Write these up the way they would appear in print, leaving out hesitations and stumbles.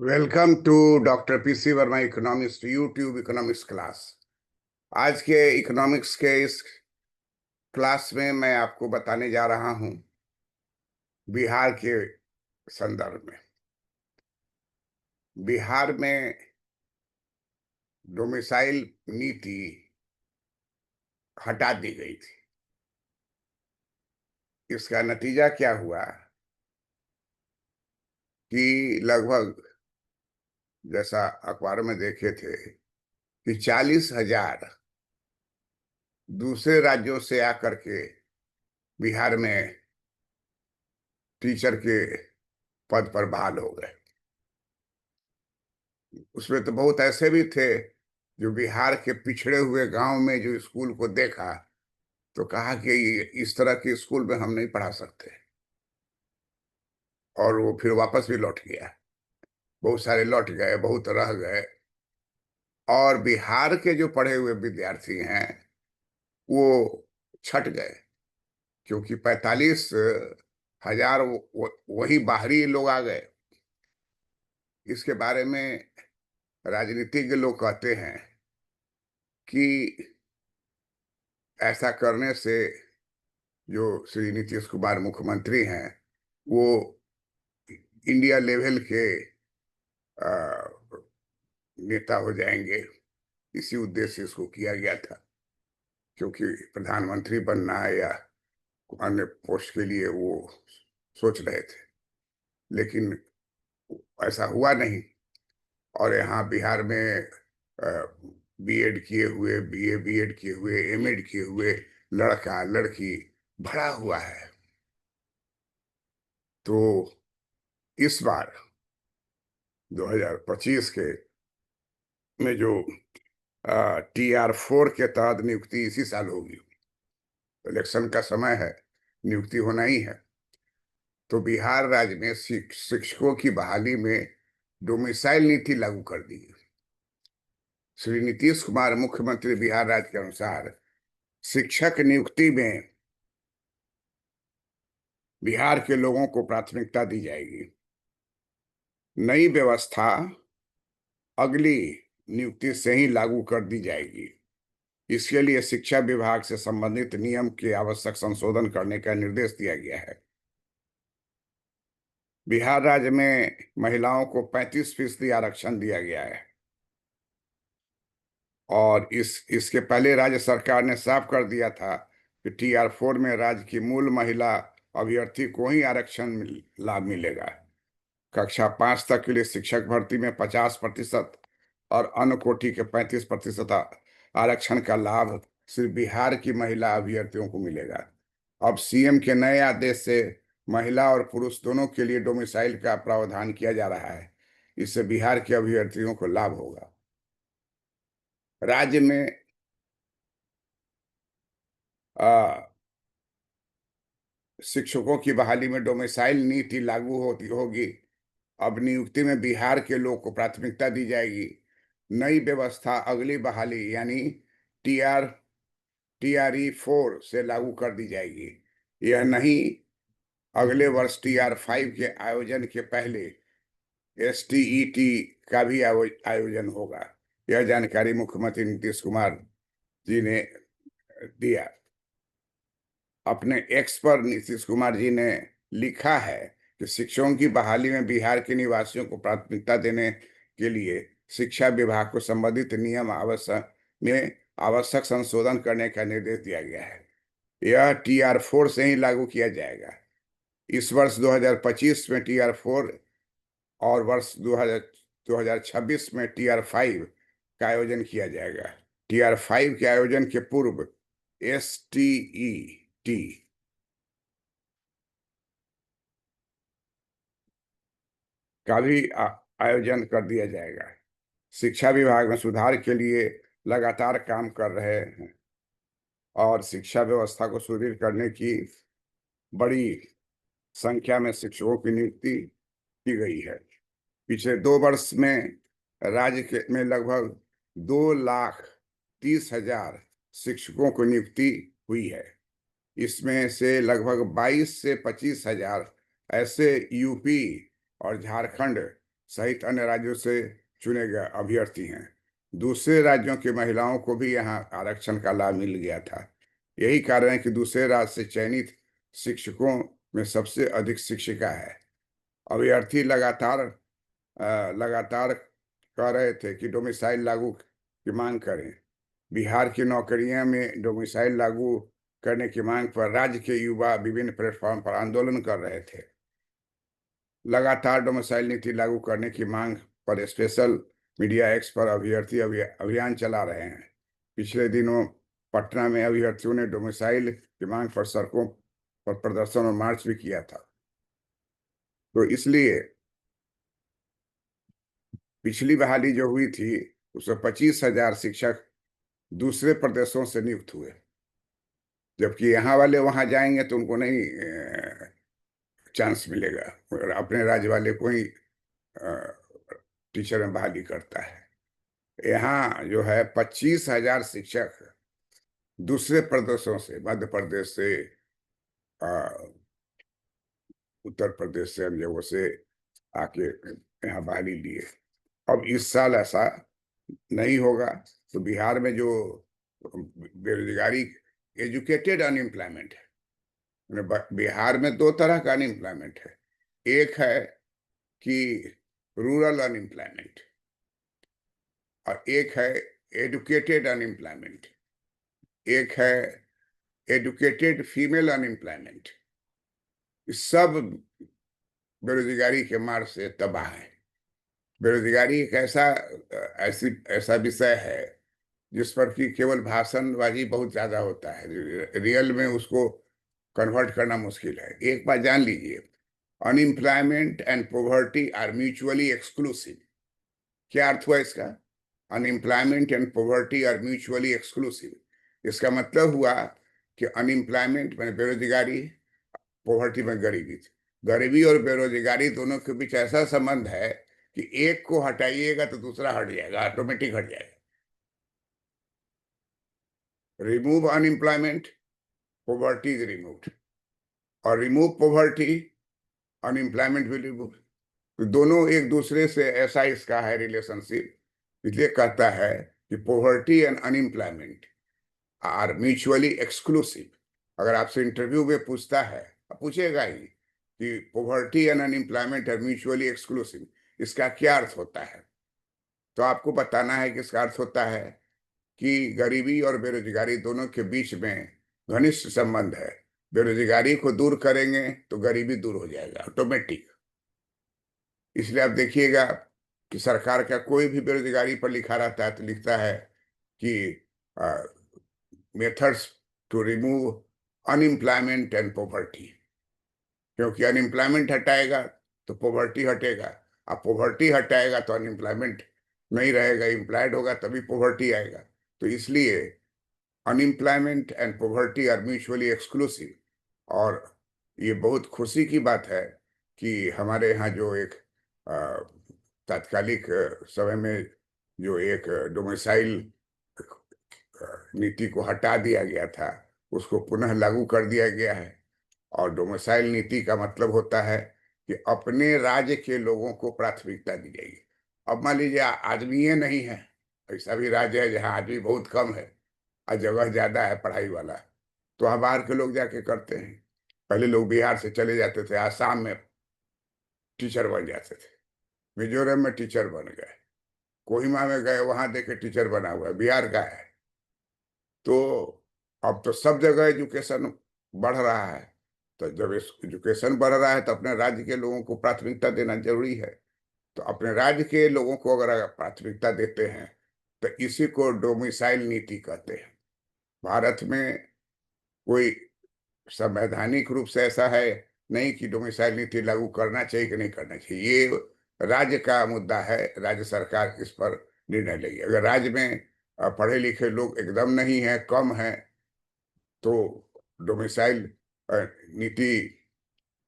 Welcome to doctor PC Verma economics YouTube economics class. आज के economics के इस क्लास में मैं आपको बताने जा रहा हूं बिहार के संदर्भ में। बिहार में डोमिसाइल नीति हटा दी गई थी। इसका नतीजा क्या हुआ कि लगभग, जैसा अखबारों में देखे थे, कि 40,000 दूसरे राज्यों से आकर के बिहार में टीचर के पद पर बहाल हो गए। उसमें तो बहुत ऐसे भी थे जो बिहार के पिछड़े हुए गांव में जो स्कूल को देखा तो कहा कि इस तरह के स्कूल में हम नहीं पढ़ा सकते, और वो फिर वापस भी लौट गया। बहुत सारे लौट गए, बहुत रह गए। और बिहार के जो पढ़े हुए विद्यार्थी हैं वो छट गए, क्योंकि 45,000 वही बाहरी लोग आ गए। इसके बारे में राजनीतिज्ञ लोग कहते हैं कि ऐसा करने से जो श्री नीतीश कुमार मुख्यमंत्री हैं वो इंडिया लेवल के अ, नेता हो जाएंगे। इसी उद्देश्य से इसको किया गया था, क्योंकि प्रधानमंत्री बनना है या अन्य पोस्ट के लिए वो सोच रहे थे, लेकिन ऐसा हुआ नहीं। और यहाँ बिहार में बीएड किए हुए, बीएड किए हुए, एमएड किए हुए लड़का लड़की भरा हुआ है। तो इस बार 2025 के में जो TR4 के तहत नियुक्ति इसी साल होगी, इलेक्शन का समय है, नियुक्ति होना ही है। तो बिहार राज्य में शिक्षकों की बहाली में डोमिसाइल नीति लागू कर दी। श्री नीतीश कुमार मुख्यमंत्री बिहार राज्य के अनुसार शिक्षक नियुक्ति में बिहार के लोगों को प्राथमिकता दी जाएगी। नई व्यवस्था अगली नियुक्ति से ही लागू कर दी जाएगी। इसके लिए शिक्षा विभाग से संबंधित नियम के आवश्यक संशोधन करने का निर्देश दिया गया है। बिहार राज्य में महिलाओं को 35% आरक्षण दिया गया है, और इसके पहले राज्य सरकार ने साफ कर दिया था कि TR4 में राज्य की मूल महिला अभ्यर्थी को ही आरक्षण लाभ मिलेगा। कक्षा 5 तक के लिए शिक्षक भर्ती में 50% और अन्य कोटि के 35% आरक्षण का लाभ सिर्फ बिहार की महिला अभ्यर्थियों को मिलेगा। अब सीएम के नए आदेश से महिला और पुरुष दोनों के लिए डोमिसाइल का प्रावधान किया जा रहा है। इससे बिहार के अभ्यर्थियों को लाभ होगा। राज्य में शिक्षकों की बहाली में डोमिसाइल नीति लागू होगी। अब नियुक्ति में बिहार के लोग को प्राथमिकता दी जाएगी। नई व्यवस्था अगली बहाली यानी TRE4 से लागू कर दी जाएगी। यह नहीं, अगले वर्ष TR5 के आयोजन के पहले STET का भी आयोजन होगा। यह जानकारी मुख्यमंत्री नीतीश कुमार जी ने दिया। अपने एक्स पर नीतीश कुमार जी ने लिखा है कि शिक्षकों की बहाली में बिहार के निवासियों को प्राथमिकता देने के लिए शिक्षा विभाग को संबंधित नियम आवश्यक संशोधन करने का निर्देश दिया गया है। यह TR4 से ही लागू किया जाएगा। इस वर्ष 2025 में TR4 और वर्ष 2026 में TR5 का आयोजन किया जाएगा। TR5 के आयोजन के पूर्व STET का भी आयोजन कर दिया जाएगा। शिक्षा विभाग में सुधार के लिए लगातार काम कर रहे हैं और शिक्षा व्यवस्था को सुदृढ़ करने की बड़ी संख्या में शिक्षकों की नियुक्ति की गई है। पिछले 2 वर्ष में राज्य में लगभग 2,30,000 शिक्षकों को नियुक्ति हुई है। इसमें से लगभग 22 से 25,000 ऐसे यूपी और झारखंड सहित अन्य राज्यों से चुने गए अभ्यर्थी हैं। दूसरे राज्यों की महिलाओं को भी यहाँ आरक्षण का लाभ मिल गया था। यही कारण है कि दूसरे राज्य से चयनित शिक्षकों में सबसे अधिक शिक्षिका है। अभ्यर्थी लगातार कह रहे थे कि डोमिसाइल लागू की मांग करें। बिहार की नौकरियों में डोमिसाइल लागू करने की मांग पर राज्य के युवा विभिन्न प्लेटफॉर्म पर आंदोलन कर रहे थे। लगातार डोमिसाइल नीति लागू करने की मांग पर स्पेशल मीडिया एक्स पर अभ्यर्थी अभियान चला रहे हैं। पिछले दिनों पटना में अभ्यर्थियों ने डोमिसाइल की मांग पर सड़कों पर प्रदर्शन और मार्च भी किया था। तो इसलिए पिछली बहाली जो हुई थी उसमें 25,000 शिक्षक दूसरे प्रदेशों से नियुक्त हुए, जबकि यहाँ वाले वहां जाएंगे तो उनको नहीं चांस मिलेगा, और अपने राज्य वाले को ही टीचर में बहाली करता है। यहाँ जो है 25,000 शिक्षक दूसरे प्रदेशों से, मध्य प्रदेश से, उत्तर प्रदेश से, अन्य जगहों से आके यहाँ बहाली लिए। अब इस साल ऐसा नहीं होगा तो बिहार में जो बेरोजगारी, एजुकेटेड अनएम्प्लॉयमेंट है, बिहार में दो तरह का अनएम्प्लॉयमेंट है। एक है कि रूरल अनएम्प्लॉयमेंट और एक है एडुकेटेड अनएम्प्लॉयमेंट। एक है एडुकेटेड फीमेल अनएम्प्लॉयमेंट। सब बेरोजगारी के मार से तबाह है। बेरोजगारी एक ऐसा विषय है जिस पर कि केवल भाषणबाजी बहुत ज्यादा होता है, रियल में उसको कन्वर्ट करना मुश्किल है। एक बात जान लीजिए, unemployment and poverty are mutually exclusive. क्या अर्थ हुआ इसका? Unemployment and poverty are mutually exclusive. इसका मतलब हुआ कि अनएम्प्लॉयमेंट में बेरोजगारी, पॉवर्टी में गरीबी। गरीबी और बेरोजगारी दोनों के बीच ऐसा संबंध है कि एक को हटाइएगा तो दूसरा हट जाएगा, ऑटोमेटिक हट जाएगा। Remove unemployment, poverty is removed, और remove poverty, unemployment will remove. तो दोनों एक दूसरे से ऐसा इसका है रिलेशनशिप। इसलिए कहता है कि poverty and unemployment are mutually exclusive. अगर आपसे इंटरव्यू में पूछता है, पूछेगा ही कि poverty and unemployment are mutually exclusive, इसका क्या अर्थ होता है, तो आपको बताना है कि इसका अर्थ होता है कि गरीबी और बेरोजगारी दोनों के बीच में घनिष्ठ संबंध है। बेरोजगारी को दूर करेंगे तो गरीबी दूर हो जाएगा ऑटोमेटिक। इसलिए आप देखिएगा कि सरकार का कोई भी बेरोजगारी पर लिखा रहता है तो लिखता है कि methods to remove unemployment and poverty, क्योंकि अनएम्प्लॉयमेंट हटाएगा तो पॉवर्टी हटेगा, अब पॉवर्टी हटाएगा तो अनएम्प्लॉयमेंट नहीं रहेगा, एम्प्लॉयड होगा तभी पॉवर्टी आएगा। तो इसलिए unemployment and poverty are mutually exclusive. और ये बहुत खुशी की बात है कि हमारे यहाँ जो एक तात्कालिक समय में जो एक डोमिसाइल नीति को हटा दिया गया था उसको पुनः लागू कर दिया गया है। और डोमिसाइल नीति का मतलब होता है कि अपने राज्य के लोगों को प्राथमिकता दी जाएगी। अब मान लीजिए आदमी नहीं है, ऐसा भी राज्य है जहाँ आदमी बहुत कम है और जगह ज्यादा है पढ़ाई वाला, तो वहाँ बाहर के लोग जाके करते हैं। पहले लोग बिहार से चले जाते थे, आसाम में टीचर बन जाते थे, मिजोरम में टीचर बन गए, कोहिमा में गए वहां देखे टीचर बना हुआ है, बिहार का है। तो अब तो सब जगह एजुकेशन बढ़ रहा है। तो जब एजुकेशन बढ़ रहा है तो अपने राज्य के लोगों को प्राथमिकता देना जरूरी है। तो अपने राज्य के लोगों को अगर प्राथमिकता देते हैं तो इसी को डोमिसाइल नीति कहते हैं। भारत में कोई संवैधानिक रूप से ऐसा है नहीं कि डोमिसाइल नीति लागू करना चाहिए कि नहीं करना चाहिए, ये राज्य का मुद्दा है। राज्य सरकार इस पर निर्णय लेगी। अगर राज्य में पढ़े लिखे लोग एकदम नहीं है, कम है, तो डोमिसाइल नीति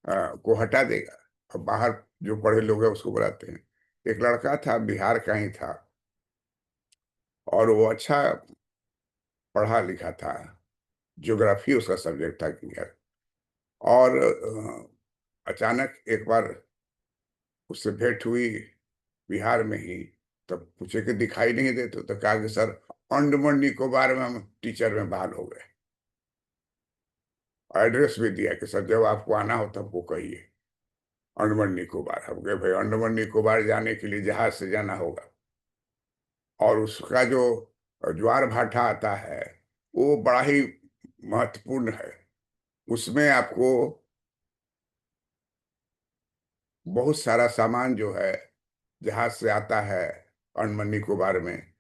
को हटा देगा और बाहर जो पढ़े लोग हैं उसको बुलाते हैं। एक लड़का था, बिहार का ही था, और वो अच्छा पढ़ा लिखा था, ज्योग्राफी उसका सब्जेक्ट था क्लियर। और अचानक एक बार उससे भेंट हुई बिहार में ही। तब पूछे कि दिखाई नहीं देते, तो कहा कि सर अंडमान निकोबार में हम टीचर में बहाल हो गए। एड्रेस भी दिया कि सर जब आपको आना हो तब वो कहिए। अंडमान निकोबार हम गए भाई, अंडमान निकोबार जाने के लिए जहाज से जाना होगा, और उसका जो ज्वार भाटा आता है वो बड़ा ही महत्वपूर्ण है। उसमें आपको बहुत सारा सामान जो है जहाज से आता है अंडमान निकोबार में,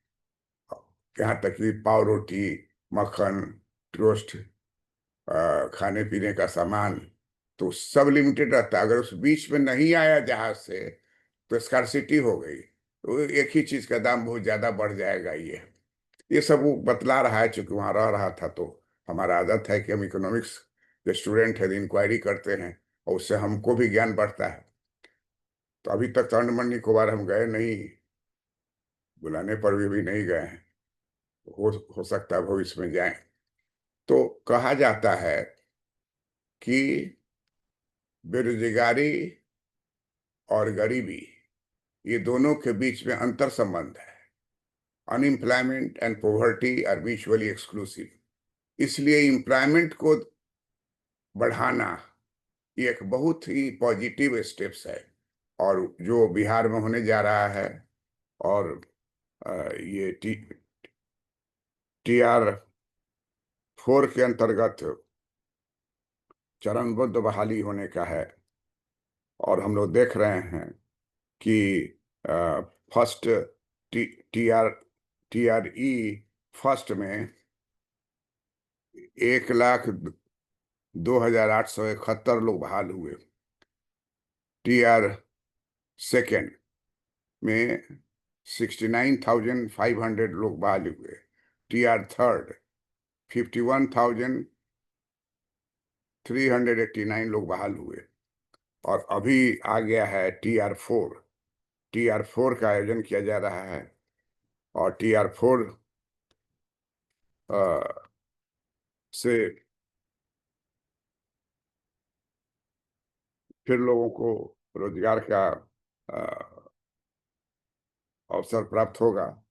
यहाँ तक कि पाव रोटी, मक्खन, टोस्ट, खाने पीने का सामान, तो सब लिमिटेड रहता है। अगर उस बीच में नहीं आया जहाज से तो स्कार्सिटी हो गई, तो एक ही चीज का दाम बहुत ज्यादा बढ़ जाएगा। ये सब वो बतला रहा है, चूंकि वहां रह रहा था। तो हमारा आदत है कि हम इकोनॉमिक्स के स्टूडेंट है, इंक्वायरी करते हैं और उससे हमको भी ज्ञान बढ़ता है। तो अभी तक तो अंडमान निकोबार हम गए नहीं, बुलाने पर भी नहीं गए हैं। हो सकता है भविष्य में जाएं। तो कहा जाता है कि बेरोजगारी और गरीबी, ये दोनों के बीच में अंतर संबंध है। Unemployment and poverty are mutually exclusive. इसलिए एम्प्लॉयमेंट को बढ़ाना ये एक बहुत ही पॉजिटिव स्टेप्स है, और जो बिहार में होने जा रहा है। और ये TR4 के अंतर्गत चरणबद्ध बहाली होने का है। और हम लोग देख रहे हैं कि first T R E first में 1,02,871 लोग बहाल हुए। TR सेकेंड में 69,500 लोग बहाल हुए। TR थर्ड 51,389 लोग बहाल हुए। और अभी आ गया है TR4। TR4 का आयोजन किया जा रहा है, और TR4 से फिर लोगों को रोजगार का अ, अवसर प्राप्त होगा।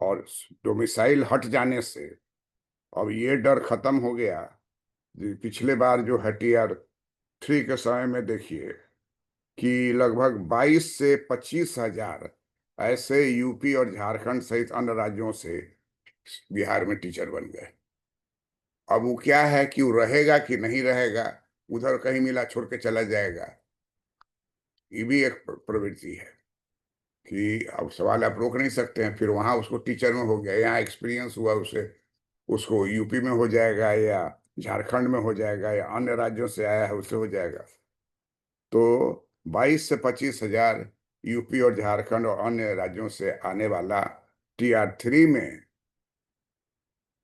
और डोमिसाइल हट जाने से अब ये डर खत्म हो गया। पिछले बार जो है TR3 के समय में देखिए कि लगभग 22 से 25 हजार ऐसे यूपी और झारखंड सहित अन्य राज्यों से बिहार में टीचर बन गए। अब वो क्या है कि वो रहेगा कि नहीं रहेगा, उधर कहीं मिला छोड़ के चला जाएगा, ये भी एक प्रवृत्ति है। कि अब सवाल आप रोक नहीं सकते हैं। फिर वहां उसको टीचर में हो गया, यहाँ एक्सपीरियंस हुआ उसे, उसको यूपी में हो जाएगा या झारखंड में हो जाएगा या अन्य राज्यों से आया है उससे हो जाएगा। तो 22 से 25 हजार यूपी और झारखंड और अन्य राज्यों से आने वाला TR3 में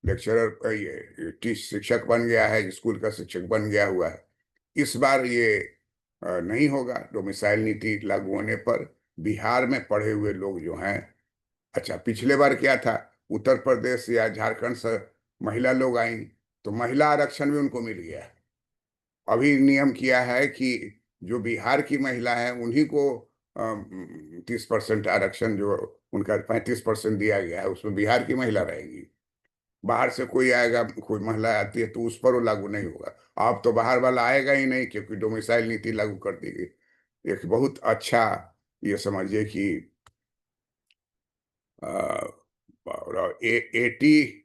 लेक्चरर, ये शिक्षक बन गया है, स्कूल का शिक्षक बन गया हुआ है। इस बार ये नहीं होगा। डोमिसाइल नीति लागू होने पर बिहार में पढ़े हुए लोग जो हैं, अच्छा पिछले बार क्या था, उत्तर प्रदेश या झारखंड से महिला लोग आई तो महिला आरक्षण भी उनको मिल गया। अभी नियम किया है कि जो बिहार की महिला है उन्हीं को 30% आरक्षण, जो उनका 35% दिया गया है उसमें बिहार की महिला रहेगी। बाहर से कोई आएगा, कोई महिला आती है तो उस पर वो लागू नहीं होगा। अब तो बाहर वाला आएगा ही नहीं, क्योंकि डोमिसाइल नीति लागू कर दी गई। एक बहुत अच्छा, ये समझिए कि और एटी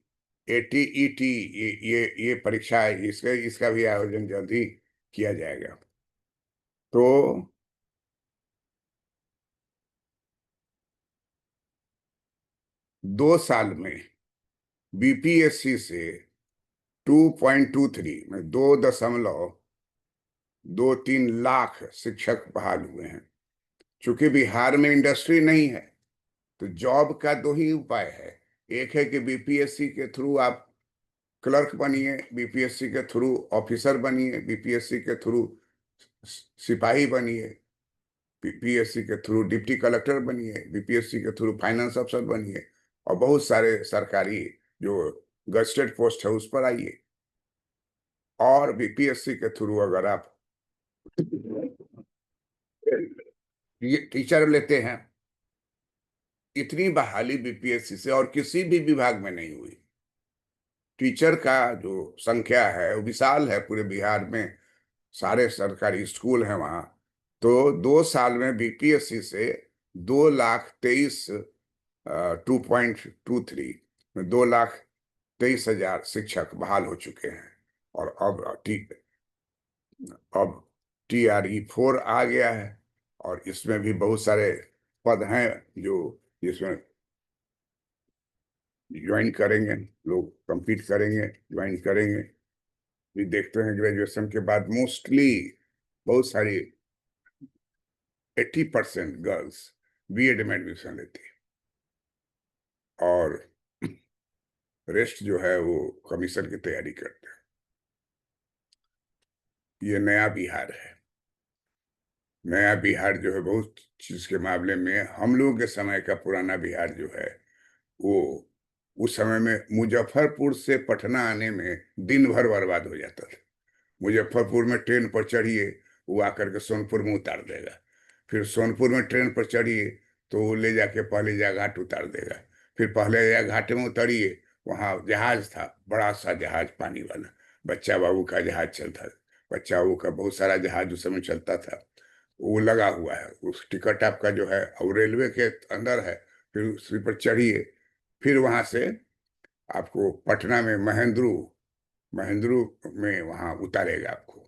ATET, ये परीक्षा है, इसका भी आयोजन जल्द ही किया जाएगा। तो 2 साल में BPSC से 2.23 में 2.23 लाख शिक्षक बहाल हुए हैं। चूंकि बिहार में इंडस्ट्री नहीं है, तो जॉब का दो ही उपाय है। एक है कि BPSC के थ्रू आप क्लर्क बनिए, BPSC के थ्रू ऑफिसर बनिए, BPSC के थ्रू सिपाही बनिए, BPSC के थ्रू डिप्टी कलेक्टर बनिए, BPSC के थ्रू फाइनेंस अफसर बनिए, और बहुत सारे सरकारी जो गजटेड पोस्ट है उस पर आइए। और BPSC के थ्रू अगर आप ये टीचर लेते हैं इतनी बहाली बीपीएससी से और किसी भी विभाग में नहीं हुई। टीचर का जो संख्या है वो विशाल है पूरे बिहार में, सारे सरकारी स्कूल हैं वहाँ। तो 2 साल में बीपीएससी से 2,23,, 2.23, 2,23,000 शिक्षक बहाल हो चुके हैं। और अब TRE 4 आ गया है, और इसमें भी बहुत सारे पद हैं जो जिसमें ज्वाइन करेंगे, लोग compete करेंगे, ज्वाइन करेंगे। भी देखते हैं ग्रेजुएशन के बाद मोस्टली बहुत सारी 80% गर्ल्स बीएड में एडमिशन लेती है, और रेस्ट जो है वो कमीशन की तैयारी करते हैं। ये नया बिहार है। नया बिहार जो है बहुत चीज के मामले में हम लोगों के समय का पुराना बिहार जो है वो, उस समय में मुजफ्फरपुर से पटना आने में दिन भर बर्बाद हो जाता था। मुजफ्फरपुर में ट्रेन पर चढ़िए, वो आकर के सोनपुर में उतार देगा। फिर सोनपुर में ट्रेन पर चढ़िए तो वो ले जाके पहले घाट उतार देगा। फिर पहले घाट में उतरिए, वहाँ जहाज था, बड़ा सा जहाज पानी वाला, बच्चा बाबू का जहाज चलता था। बच्चा बाबू का बहुत सारा जहाज उस समय चलता था, वो लगा हुआ है, उस टिकट आपका जो है और रेलवे के अंदर है। फिर उसी पर चढ़िए, फिर वहां से आपको पटना में महेंद्रू महेंद्रू में वहां उतारेगा आपको।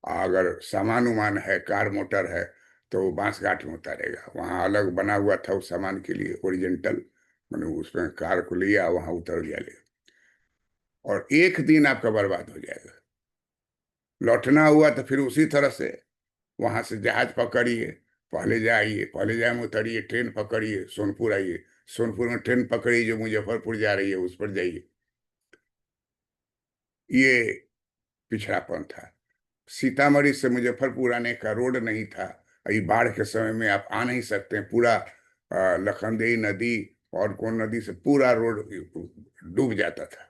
अगर सामान उमान है, कार मोटर है, तो वो बांसघाट में उतारेगा। वहां अलग बना हुआ था उस सामान के लिए, ओरिजेंटल, मैंने उसमें कार को लिया, वहां उतर गया ले। और एक दिन आपका बर्बाद हो जाएगा। लौटना हुआ तो फिर उसी तरह से वहां से जहाज पकड़िए, पहले जाइए, पहले जाए में उतरिए, ट्रेन पकड़िए, सोनपुर आइए, सोनपुर में ट्रेन पकड़िए जो मुजफ्फरपुर जा रही है उस पर जाइए। ये पिछड़ापन था। सीतामढ़ी से मुजफ्फरपुर आने का रोड नहीं था। अभी बाढ़ के समय में आप आ नहीं सकते हैं, पूरा लखनदेई नदी और कौन नदी से पूरा रोड डूब जाता था।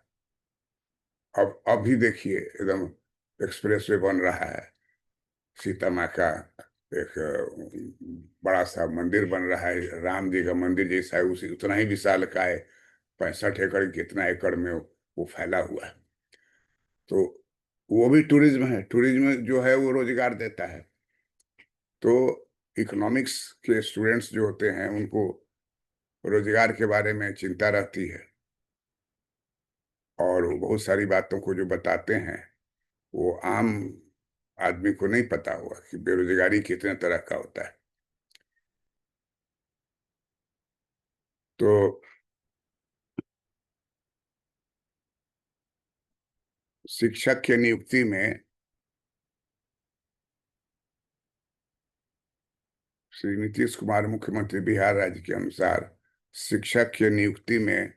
अब अभी देखिए एकदम एक्सप्रेस वे बन रहा है। सीता माँ का एक बड़ा सा मंदिर बन रहा है, राम जी का मंदिर जैसा है, उसी उतना ही विशाल का है। 65 एकड़, कितना एकड़ में वो फैला हुआ है। तो वो भी टूरिज्म है। टूरिज्म जो है वो रोजगार देता है। तो इकोनॉमिक्स के स्टूडेंट्स जो होते हैं उनको रोजगार के बारे में चिंता रहती है, और वो बहुत सारी बातों को जो बताते हैं वो आम आदमी को नहीं पता होगा कि बेरोजगारी कितने तरह का होता है। तो शिक्षक की नियुक्ति में श्री नीतीश कुमार मुख्यमंत्री बिहार राज्य के अनुसार शिक्षक की नियुक्ति में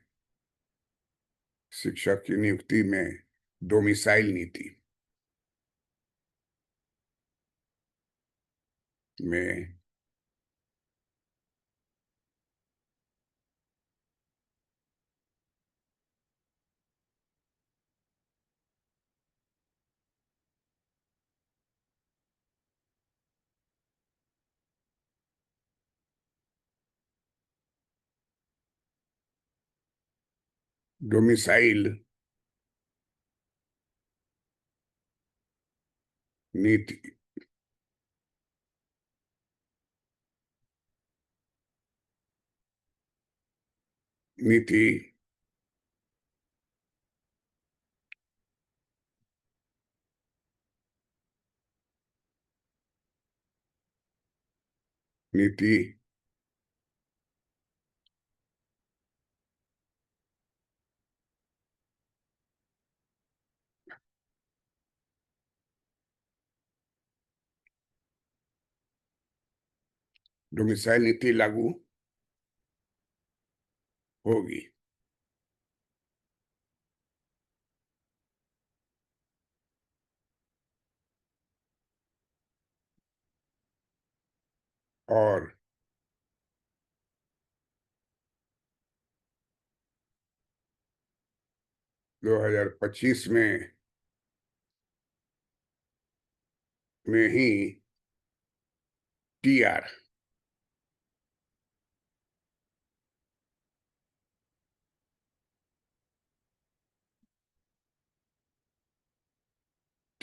शिक्षक की नियुक्ति में डोमिसाइल नीति में डोमिसाइल नीति नीति नीति डोमिसाइल नीति लागू होगी। और 2025 में ही TR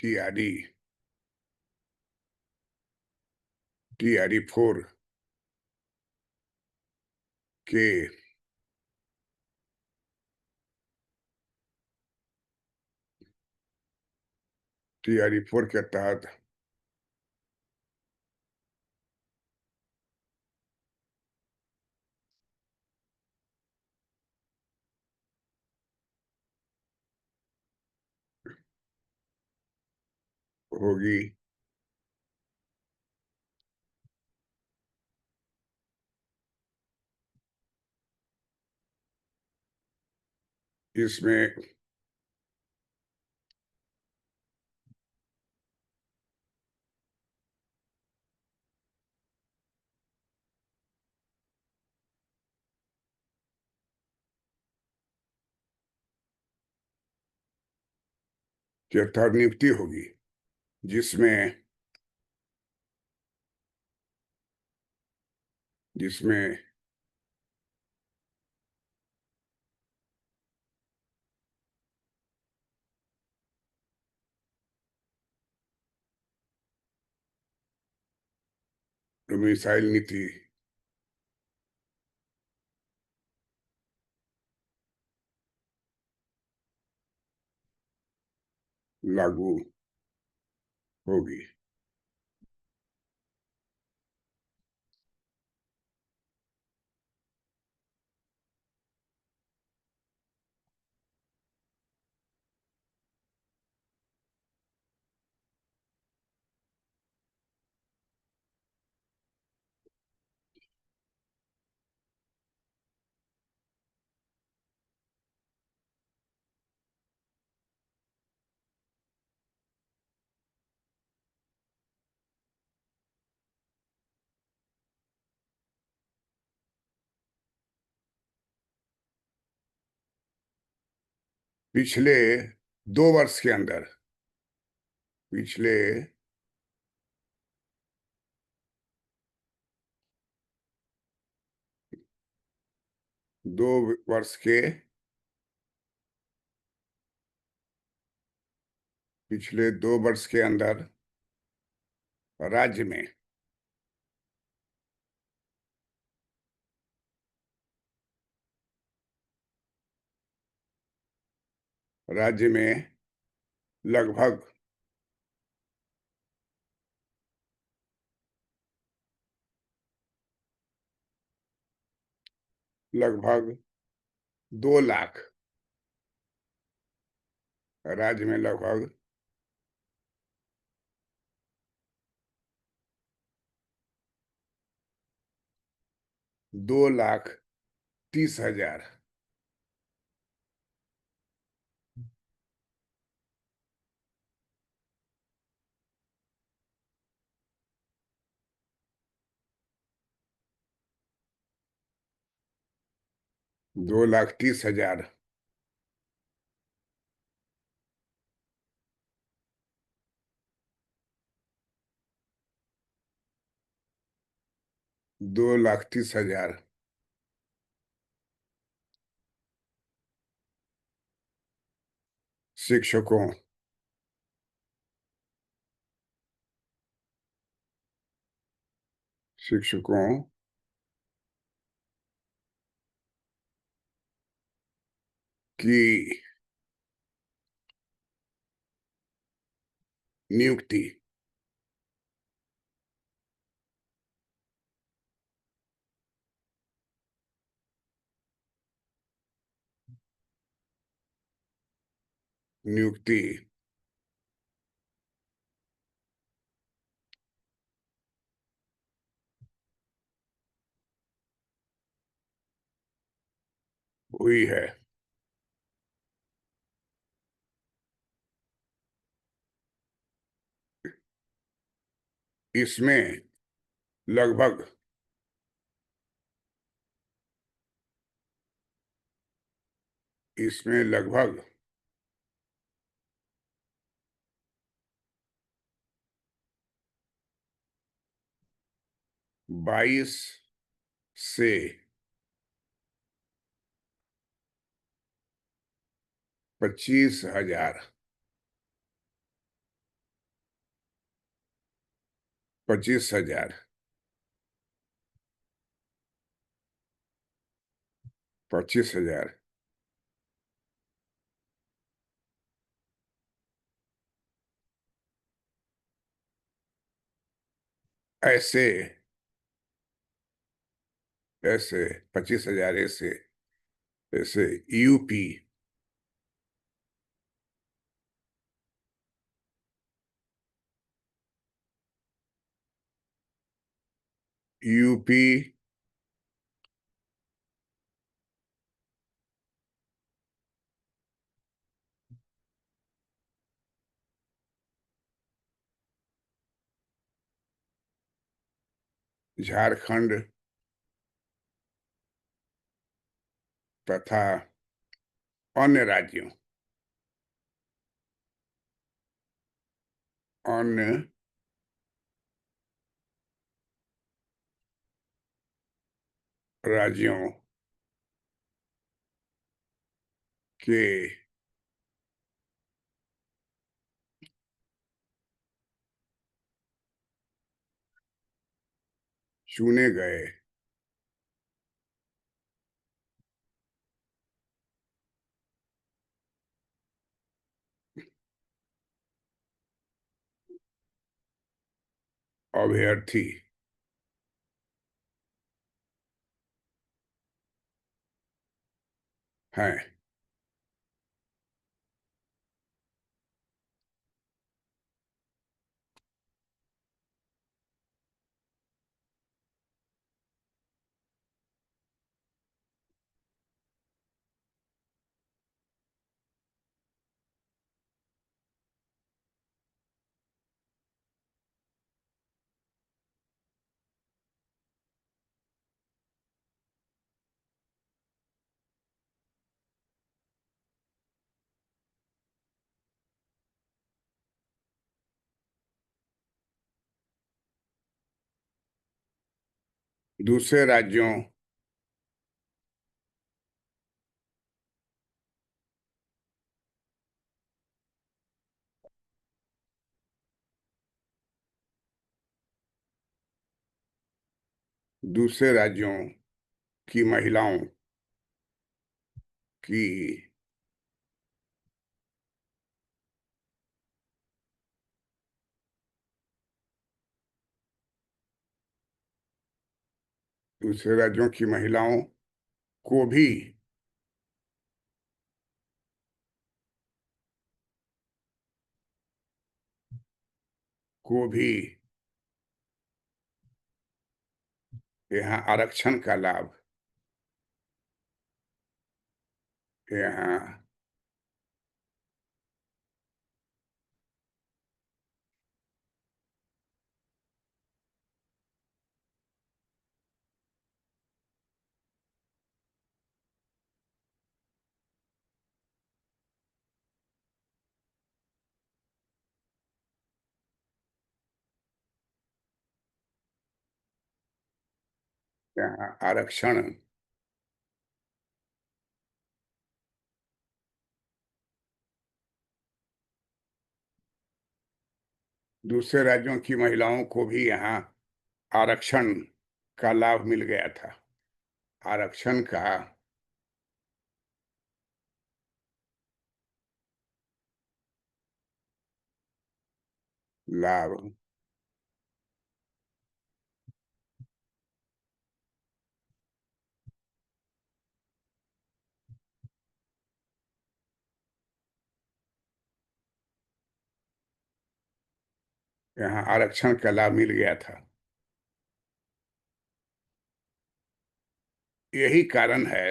टीआरई TRE-4 के TRE-4 के तहत होगी। इसमें तिहत्तर नियुक्ति होगी, जिसमें जिसमें मिसाइल नीति लागू होगी। पिछले 2 वर्ष के अंदर, पिछले 2 वर्ष के पिछले 2 वर्ष के अंदर राज्य में राज्य में लगभग लगभग 2 लाख, राज्य में लगभग 2,30,000 2,30,000 2,30,000 शिक्षकों शिक्षकों की नियुक्ति नियुक्ति हुई है। इसमें लगभग इसमें लगभग 22 से 25,000 25,000। 25,000। ऐसे। ऐसे। 25,000 ऐसे। ऐसे। यूपी। यूपी। झारखंड तथा अन्य राज्यों। अन्य राज्यों के चुने गए अभ्यर्थी हैं। दूसरे राज्यों दूसरे राज्यों की महिलाओं की दूसरे राज्यों की महिलाओं को भी को भी यहाँ आरक्षण का लाभ यहाँ यहाँ आरक्षण दूसरे राज्यों की महिलाओं को भी यहाँ आरक्षण का लाभ मिल गया था। आरक्षण का लाभ यहाँ आरक्षण का लाभ मिल गया था। यही कारण है।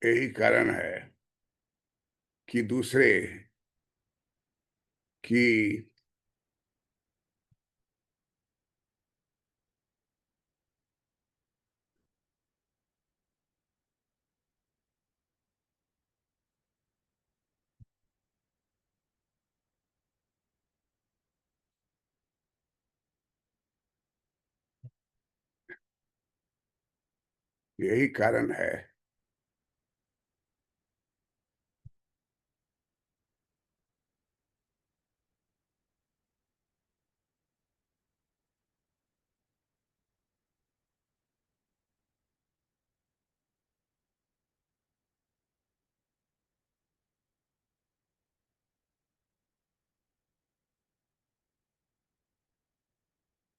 यही कारण है कि दूसरे की यही कारण है।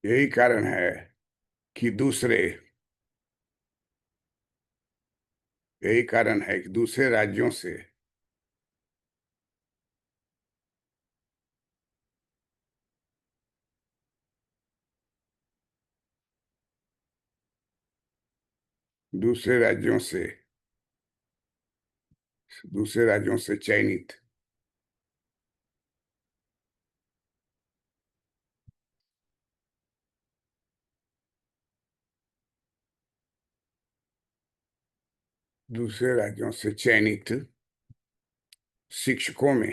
यही कारण है कि दूसरे यही कारण है कि दूसरे राज्यों से दूसरे राज्यों से दूसरे राज्यों से चयनित दूसरे राज्यों से चयनित शिक्षकों में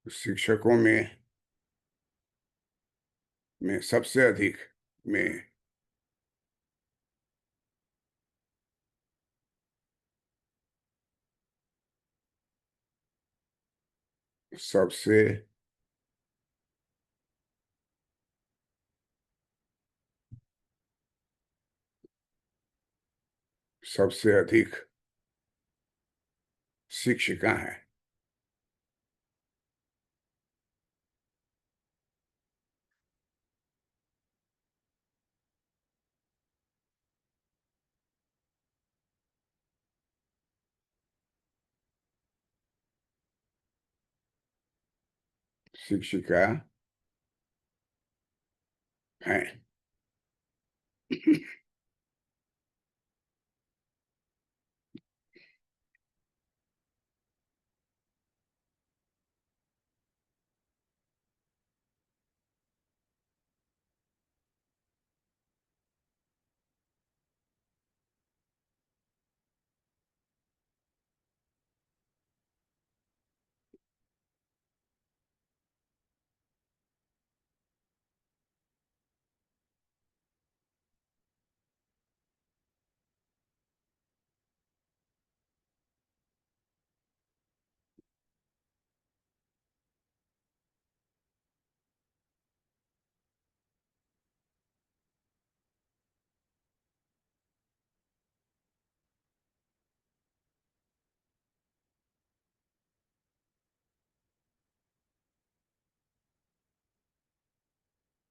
शिक्षकों में सबसे अधिक में सबसे सबसे अधिक शिक्षिका हैं। शिक्षिका हैं।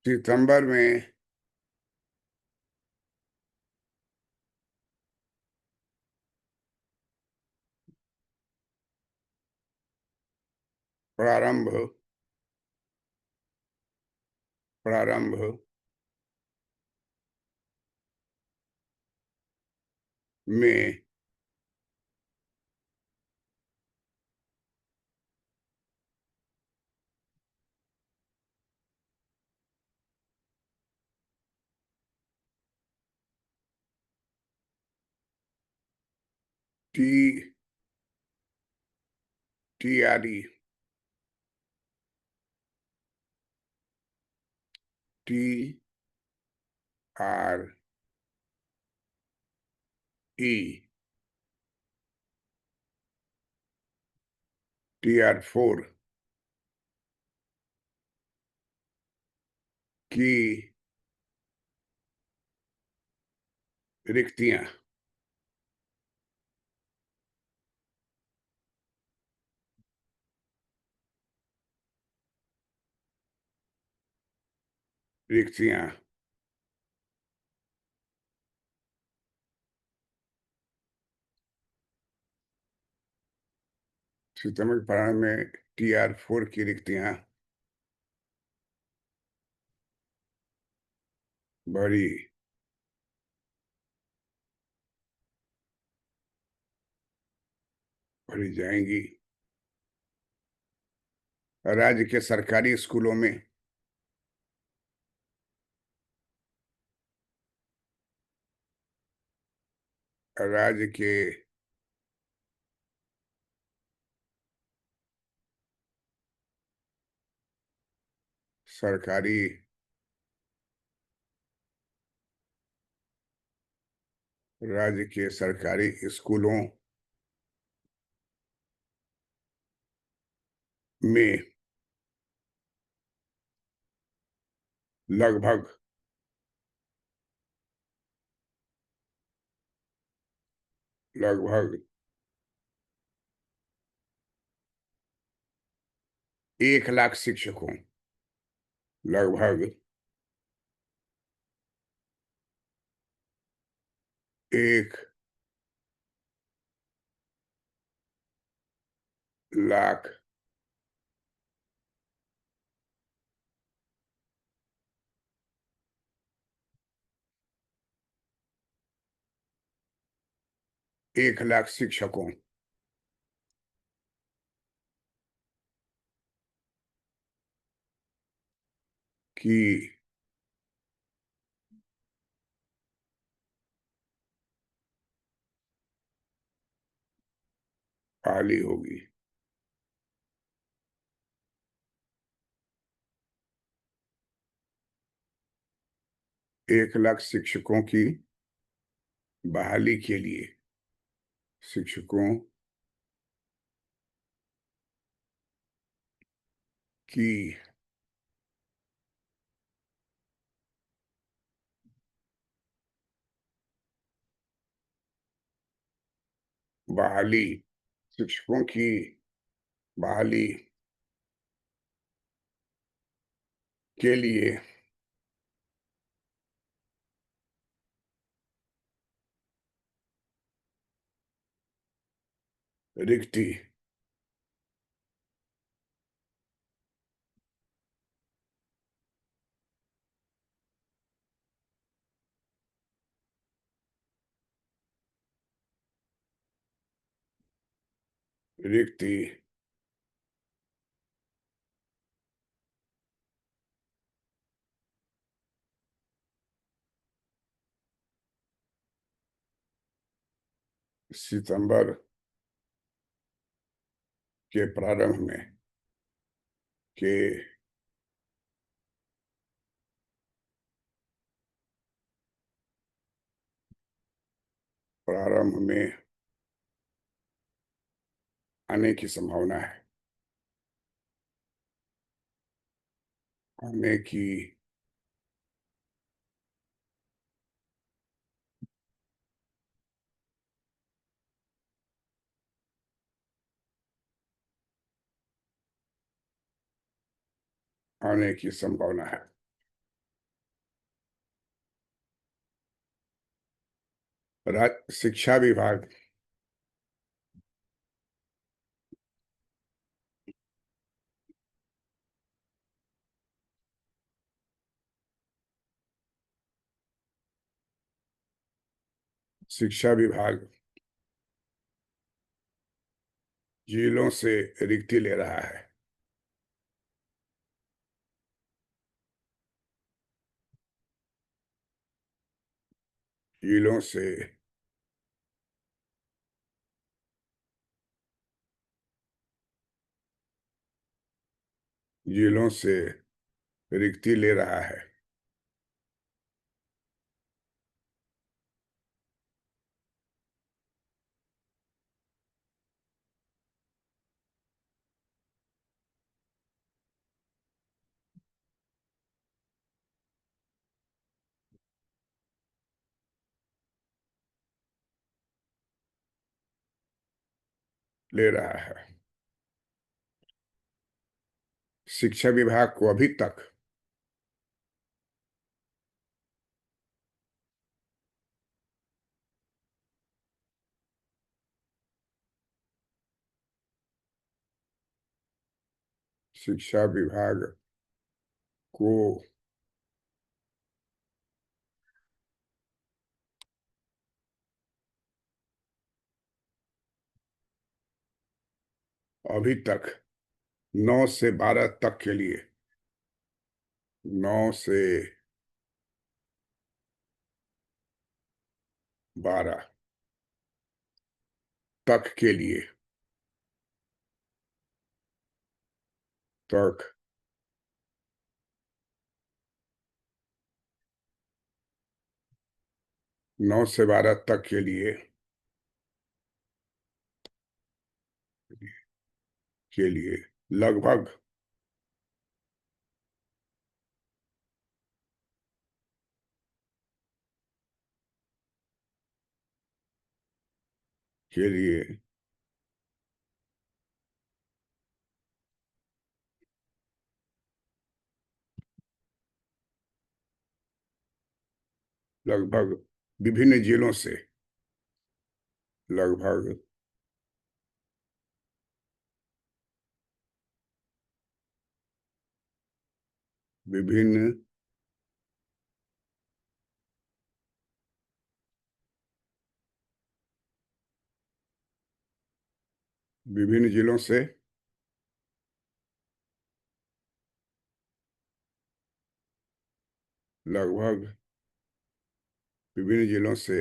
सितंबर में प्रारंभ प्रारंभ में T TRE T R E TR4 की रिक्तियां रिक्तियां सितंबर के प्रारंभ में TR4 की रिक्तियां बढ़ी बढ़ी जाएंगी। राज्य के सरकारी स्कूलों में राज्य के सरकारी स्कूलों में लगभग लगभग 1 लाख शिक्षकों लगभग 1 लाख 1 लाख शिक्षकों की बहाली होगी। 1 लाख शिक्षकों की बहाली के लिए शिक्षकों की बहाली शिक्षकों की बहाली के लिए रिक्ति रिक्ति सितंबर के प्रारंभ में के प्रारंभ में आने की संभावना है। आने की आने की संभावना है। शिक्षा विभाग शिक्षा विभाग जिलों से रिक्ति ले रहा है। जिलों से जिलों से रिक्ति ले रहा है। ले रहा है। शिक्षा विभाग को अभी तक शिक्षा विभाग को अभी तक 9 से 12 तक के लिए 9 से 12 तक के लिए। तक। 9 से 12 तक के लिए। के लिए। लगभग। के लिए। लगभग विभिन्न जिलों से। लगभग विभिन्न विभिन्न जिलों से। लगभग विभिन्न जिलों से।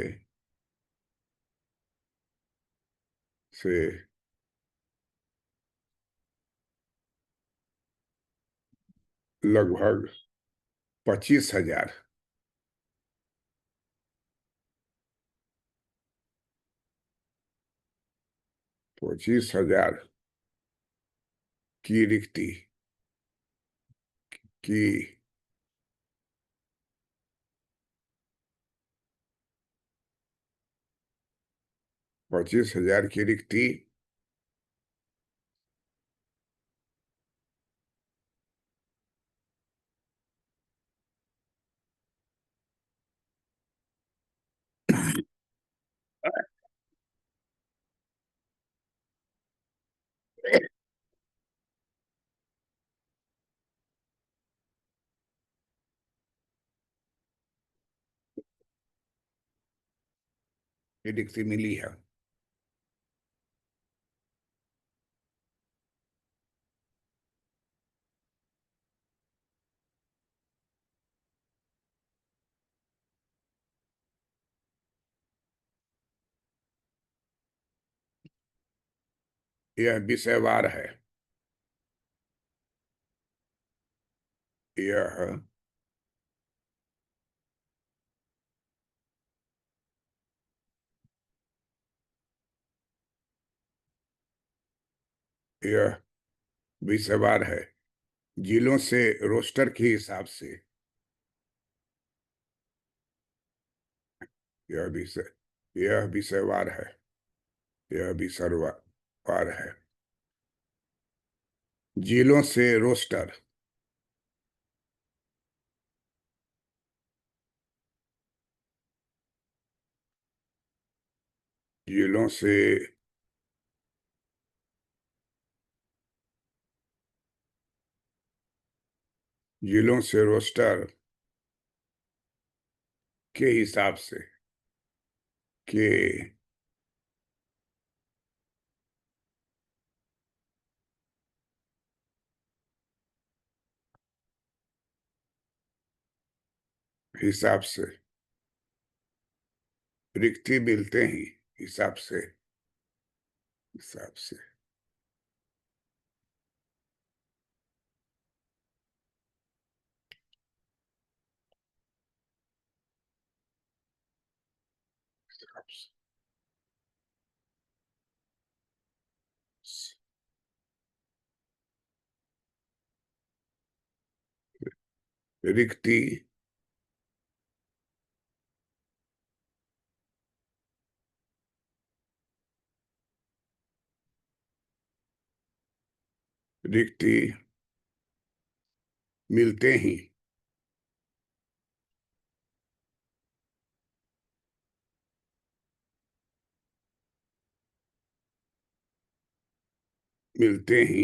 लगभग 25,000। 25,000 की रिक्ति। की। 25,000 की रिक्ति। की रिक्ति मिली है। यह विषयवार है। यह यह विषयवार है। जिलों से रोस्टर के हिसाब से। यह विषय यह विषयवार है। यह विषयवार है। जिलों से रोस्टर। जिलों से जिलों से रोस्टर के हिसाब से। के हिसाब से। रिक्ति मिलते ही। हिसाब से। हिसाब से। हिसाब से। रिक्ति। रिक्ति मिलते ही। मिलते ही।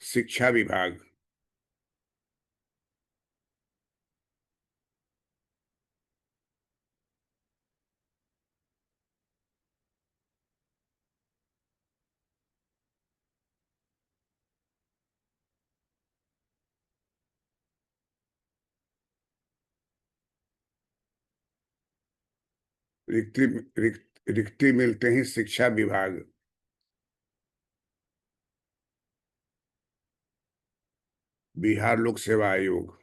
शिक्षा विभाग। रिक्ति रिक्त रिक्ति मिलते ही शिक्षा विभाग, बिहार लोक सेवा आयोग,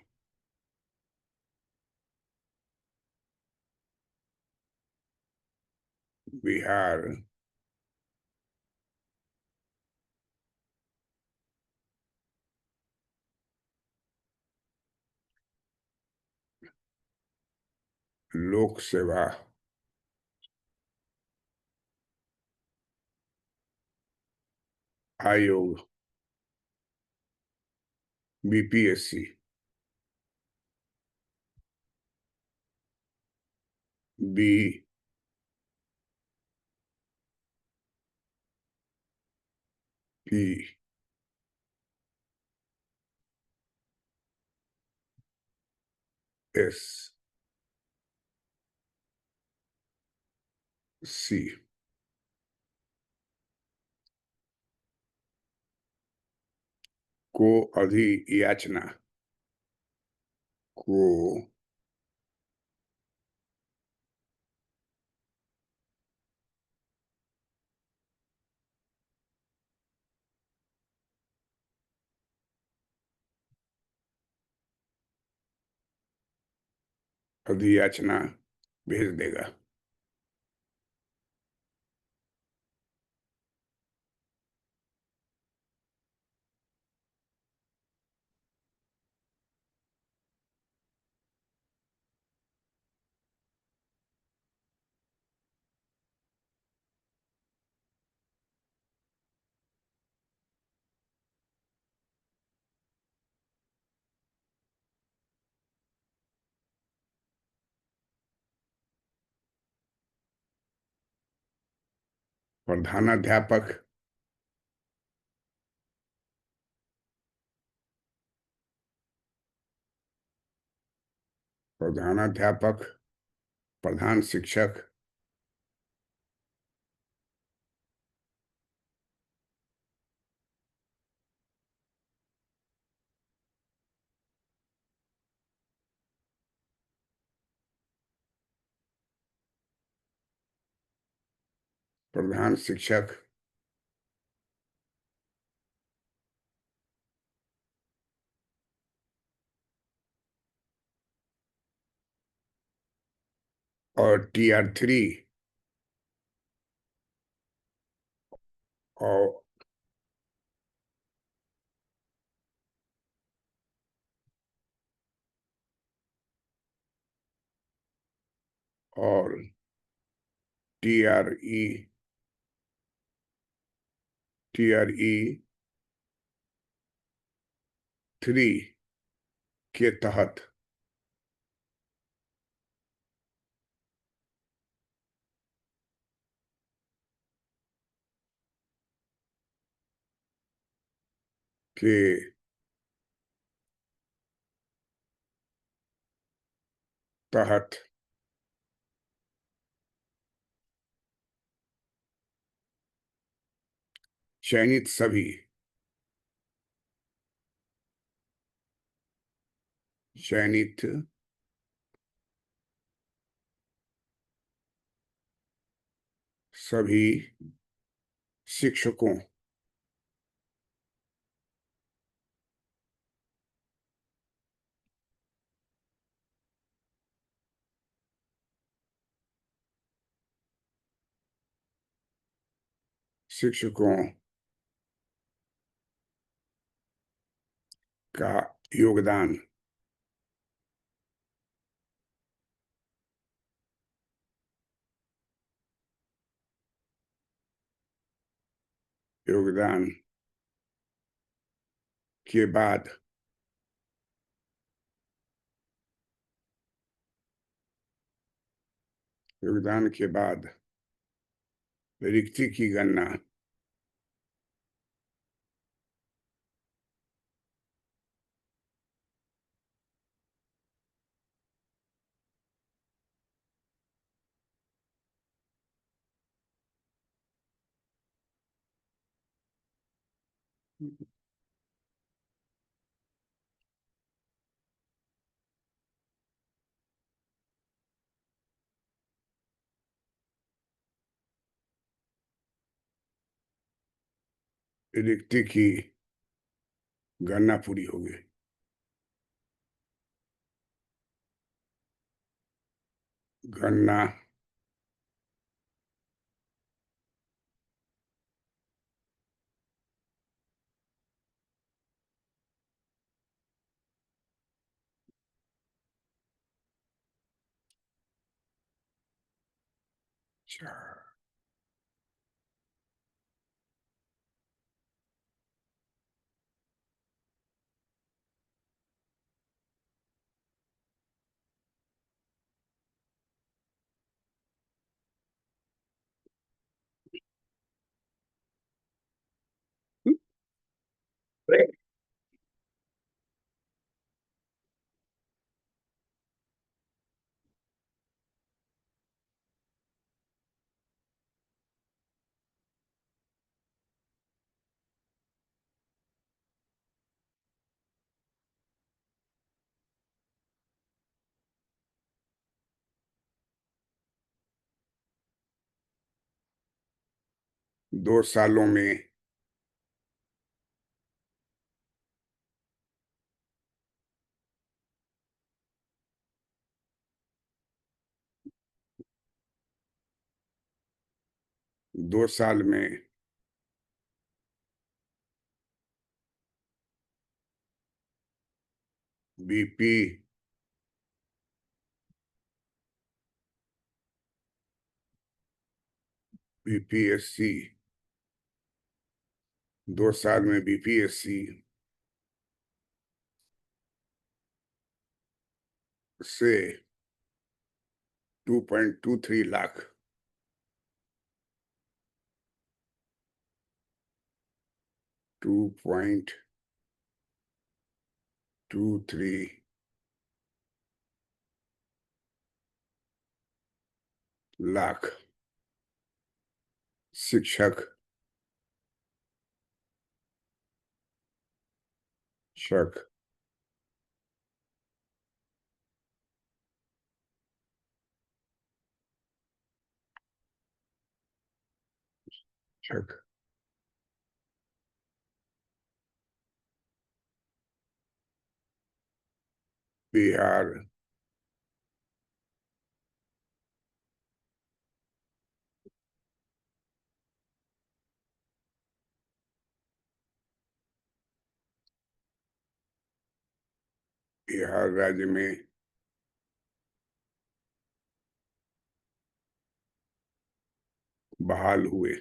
बिहार लोक सेवा आयोग, BPSC, B P S C को अधियाचना, को अधियाचना भेज देगा। प्रधानाध्यापक, प्रधानाध्यापक, प्रधान शिक्षक, प्रधान शिक्षक, और टीआर 3 और और टीआरई, टीआरई 3 के तहत के तहत चयनित चयनित सभी शिक्षकों शिक्षकों का योगदान योगदान के बाद योगदान के बाद रिक्ति की गणना रिक्ति की गणना पूरी होगी। गणना 4 2 सालों में 2 साल में बीपी बीपीएससी 2 साल में बीपीएससी से 2.23 लाख 2.23 लाख शिक्षक शिक्षक शिक्षक बिहार बिहार राज्य में बहाल हुए।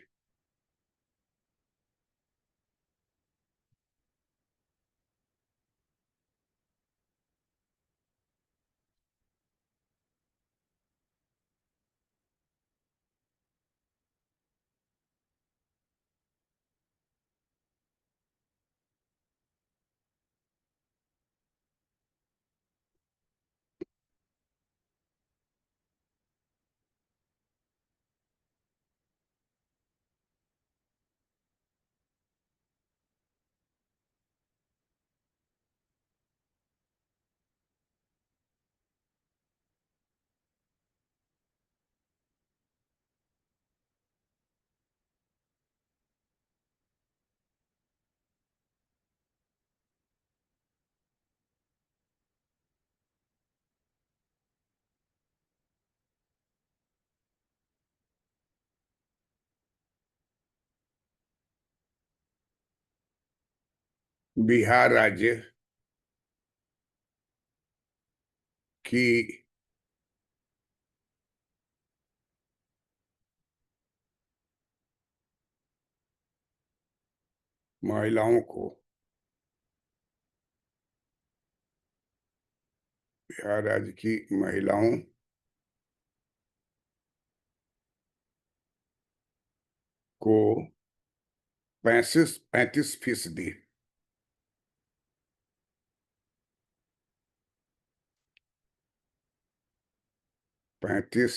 बिहार राज्य की महिलाओं को बिहार राज्य की महिलाओं को 35% पैंतीस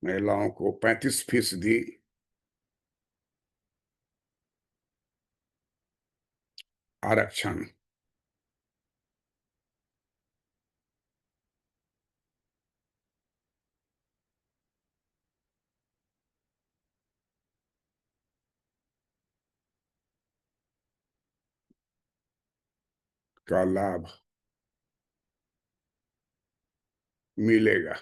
महिलाओं को 35% आरक्षण का लाभ मिलेगा।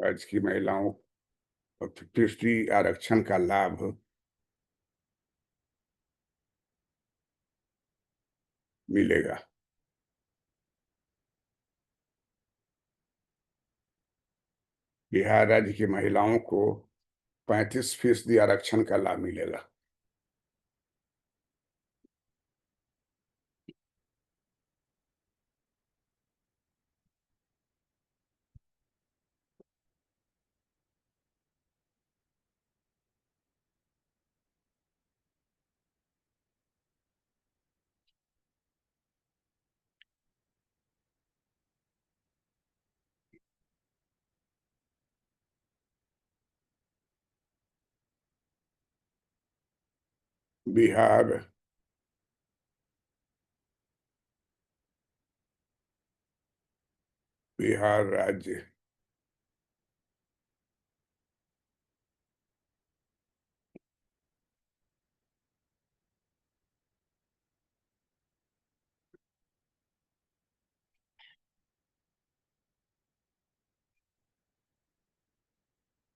आज की महिलाओं को 50 आरक्षण का लाभ मिलेगा। बिहार राज्य की महिलाओं को 35% आरक्षण का लाभ मिलेगा। बिहार बिहार राज्य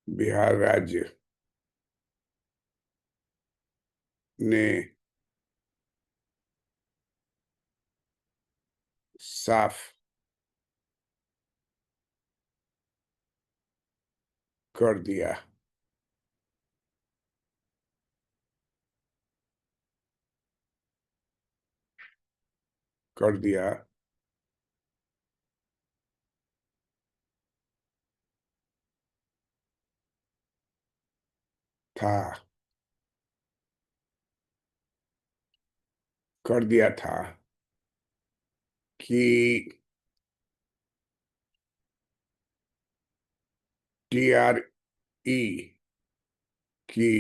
बिहार राज्य ने साफ कर दिया। कर दिया था। कर दिया था कि टीआरई की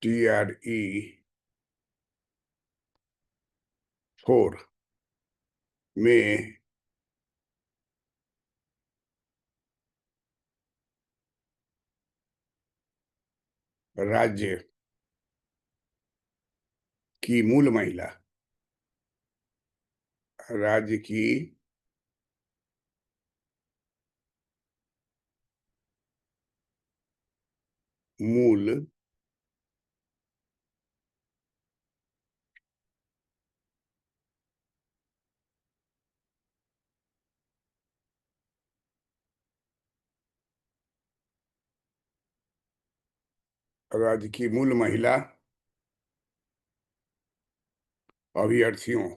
टीआरई 4 में राज्य की मूल महिला, राज्य की मूल राज्य की मूल महिला अभ्यर्थियों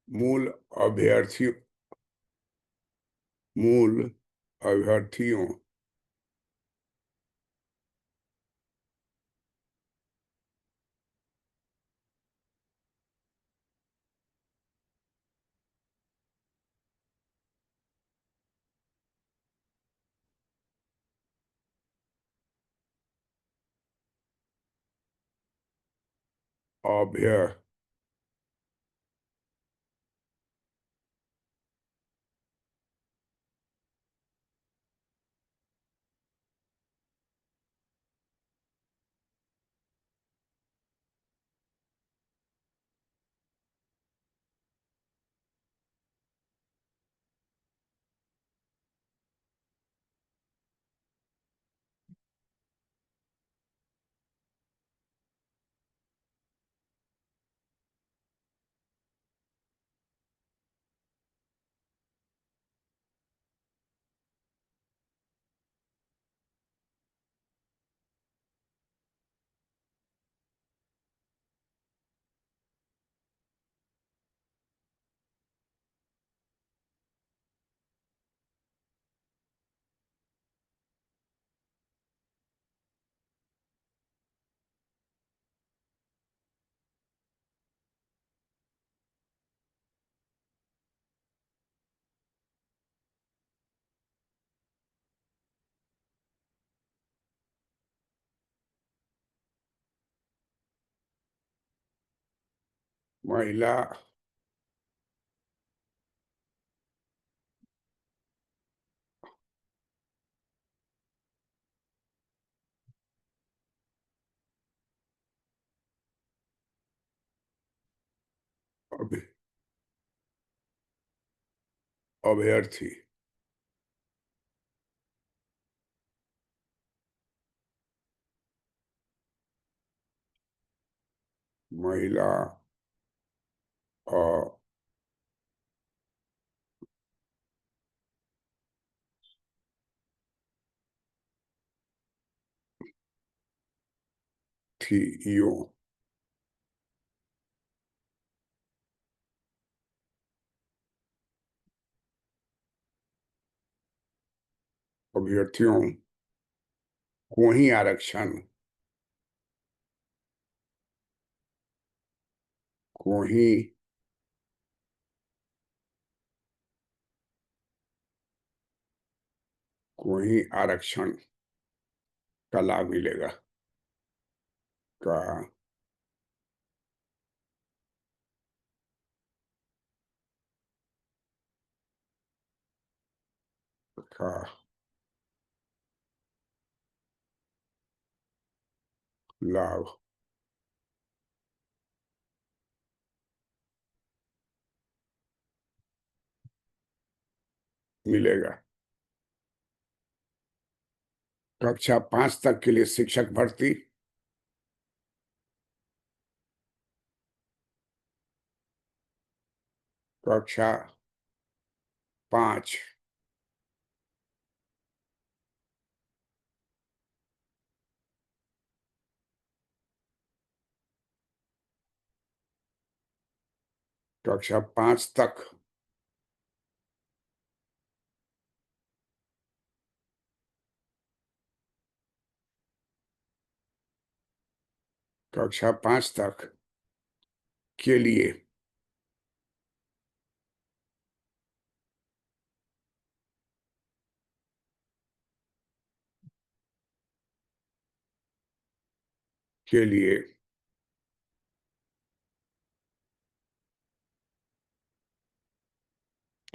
मूल अभ्यर्थियों मूल अभ्यर्थियों अभ्य महिला अभ्य- अभ्यर्थी। महिला अभ्यर्थियों। अभ्यर्थियों को ही आरक्षण को ही आरक्षण का लाभ मिलेगा। का का लाभ मिलेगा। कक्षा 5 तक के लिए शिक्षक भर्ती। कक्षा 5 कक्षा 5 तक कक्षा 5 तक के लिए के लिए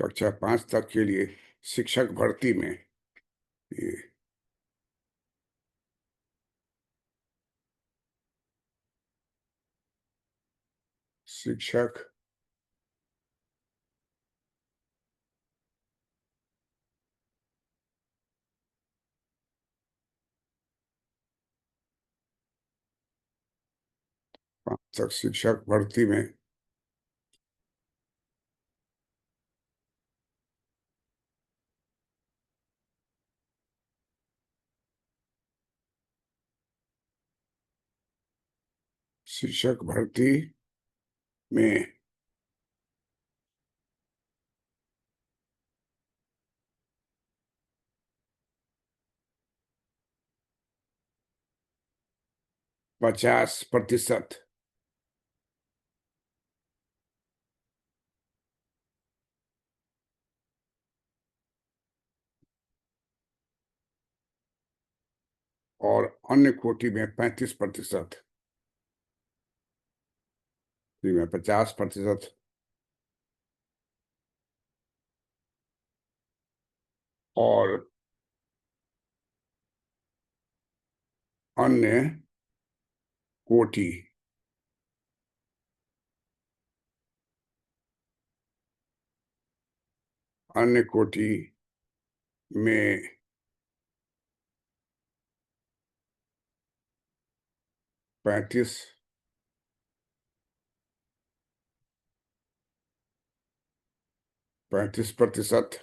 कक्षा 5 तक के लिए शिक्षक भर्ती में ये शिक्षक पाँच तक शिक्षक भर्ती में शिक्षक भर्ती में 50% और अन्य कोटि में 35%। में 50% और अन्य कोटि अन्य कोटि में 35%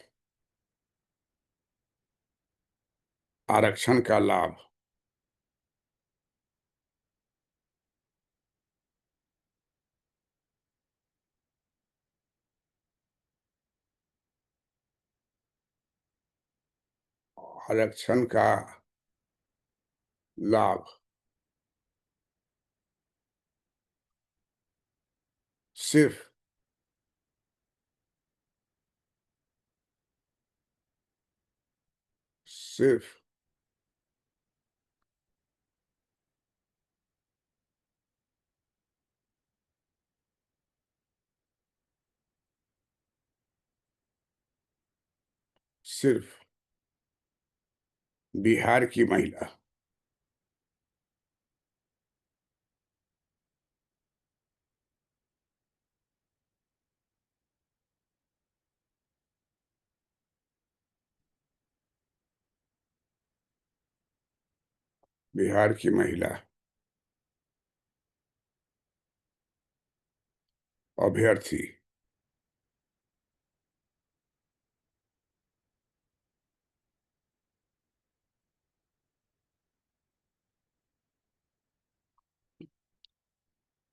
आरक्षण का लाभ आरक्षण का लाभ सिर्फ सिर्फ सिर्फ बिहार की महिला। बिहार की महिला अभ्यर्थी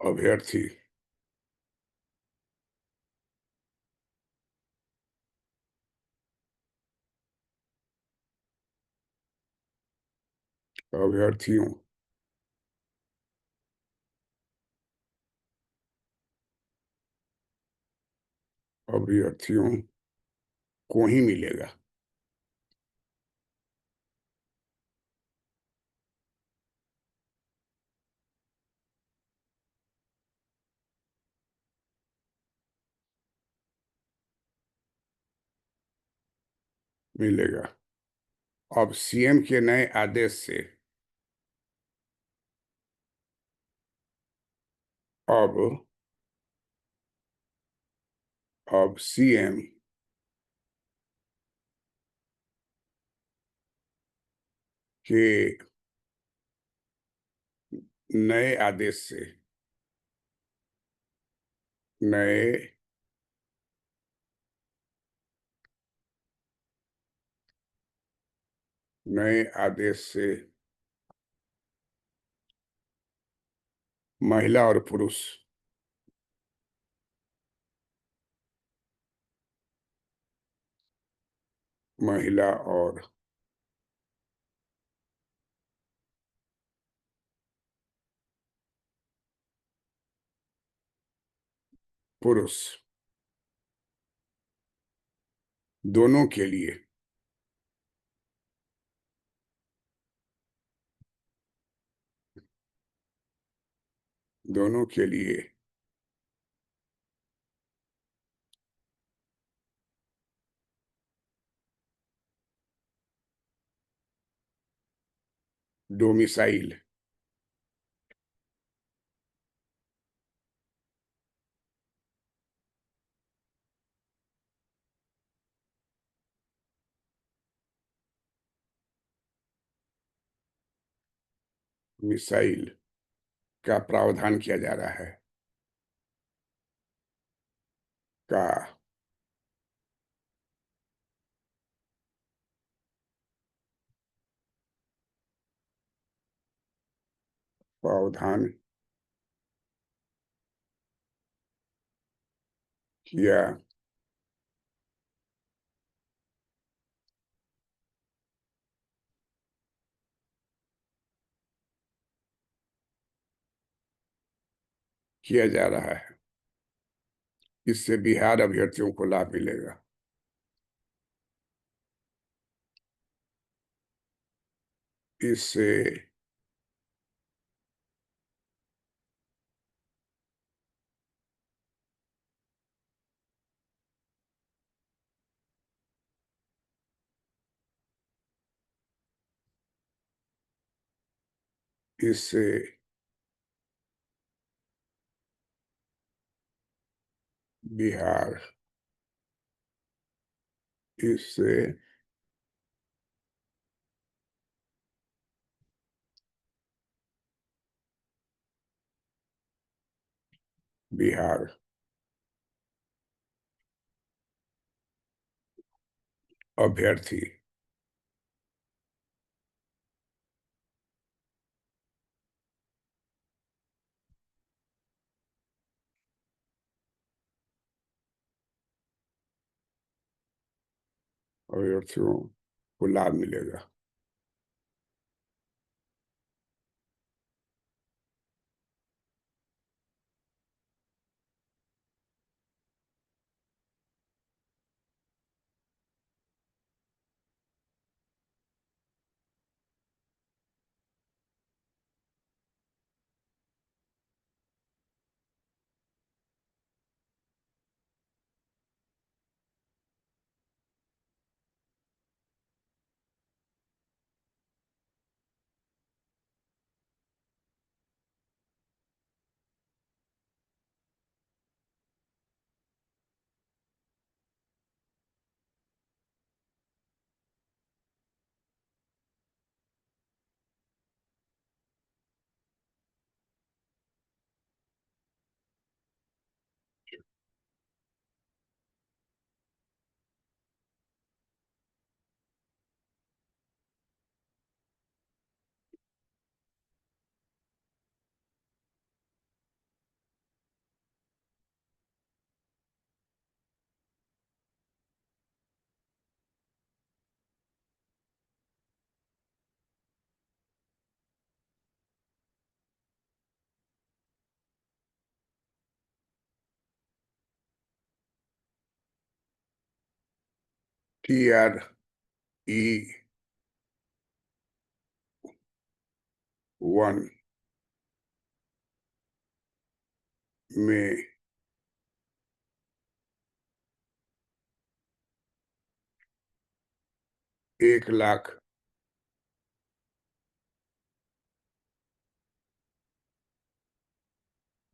अभ्यर्थी अभ्यर्थियों अभ्यर्थियों को ही मिलेगा। मिलेगा। अब सीएम के नए आदेश से अब सीएम के नए आदेश से नए नए आदेश से महिला और पुरुष महिला और पुरुष दोनों के लिए दोनों के लिए डोमिसाइल मिसाइल का प्रावधान किया जा रहा है का प्रावधान किया किया जा रहा है। इससे बिहार अभ्यर्थियों को लाभ मिलेगा। इससे इससे बिहार इससे बिहार अभ्यर्थी अभ्यर्थियों को लाभ मिलेगा। TRE 1 में 1,00,000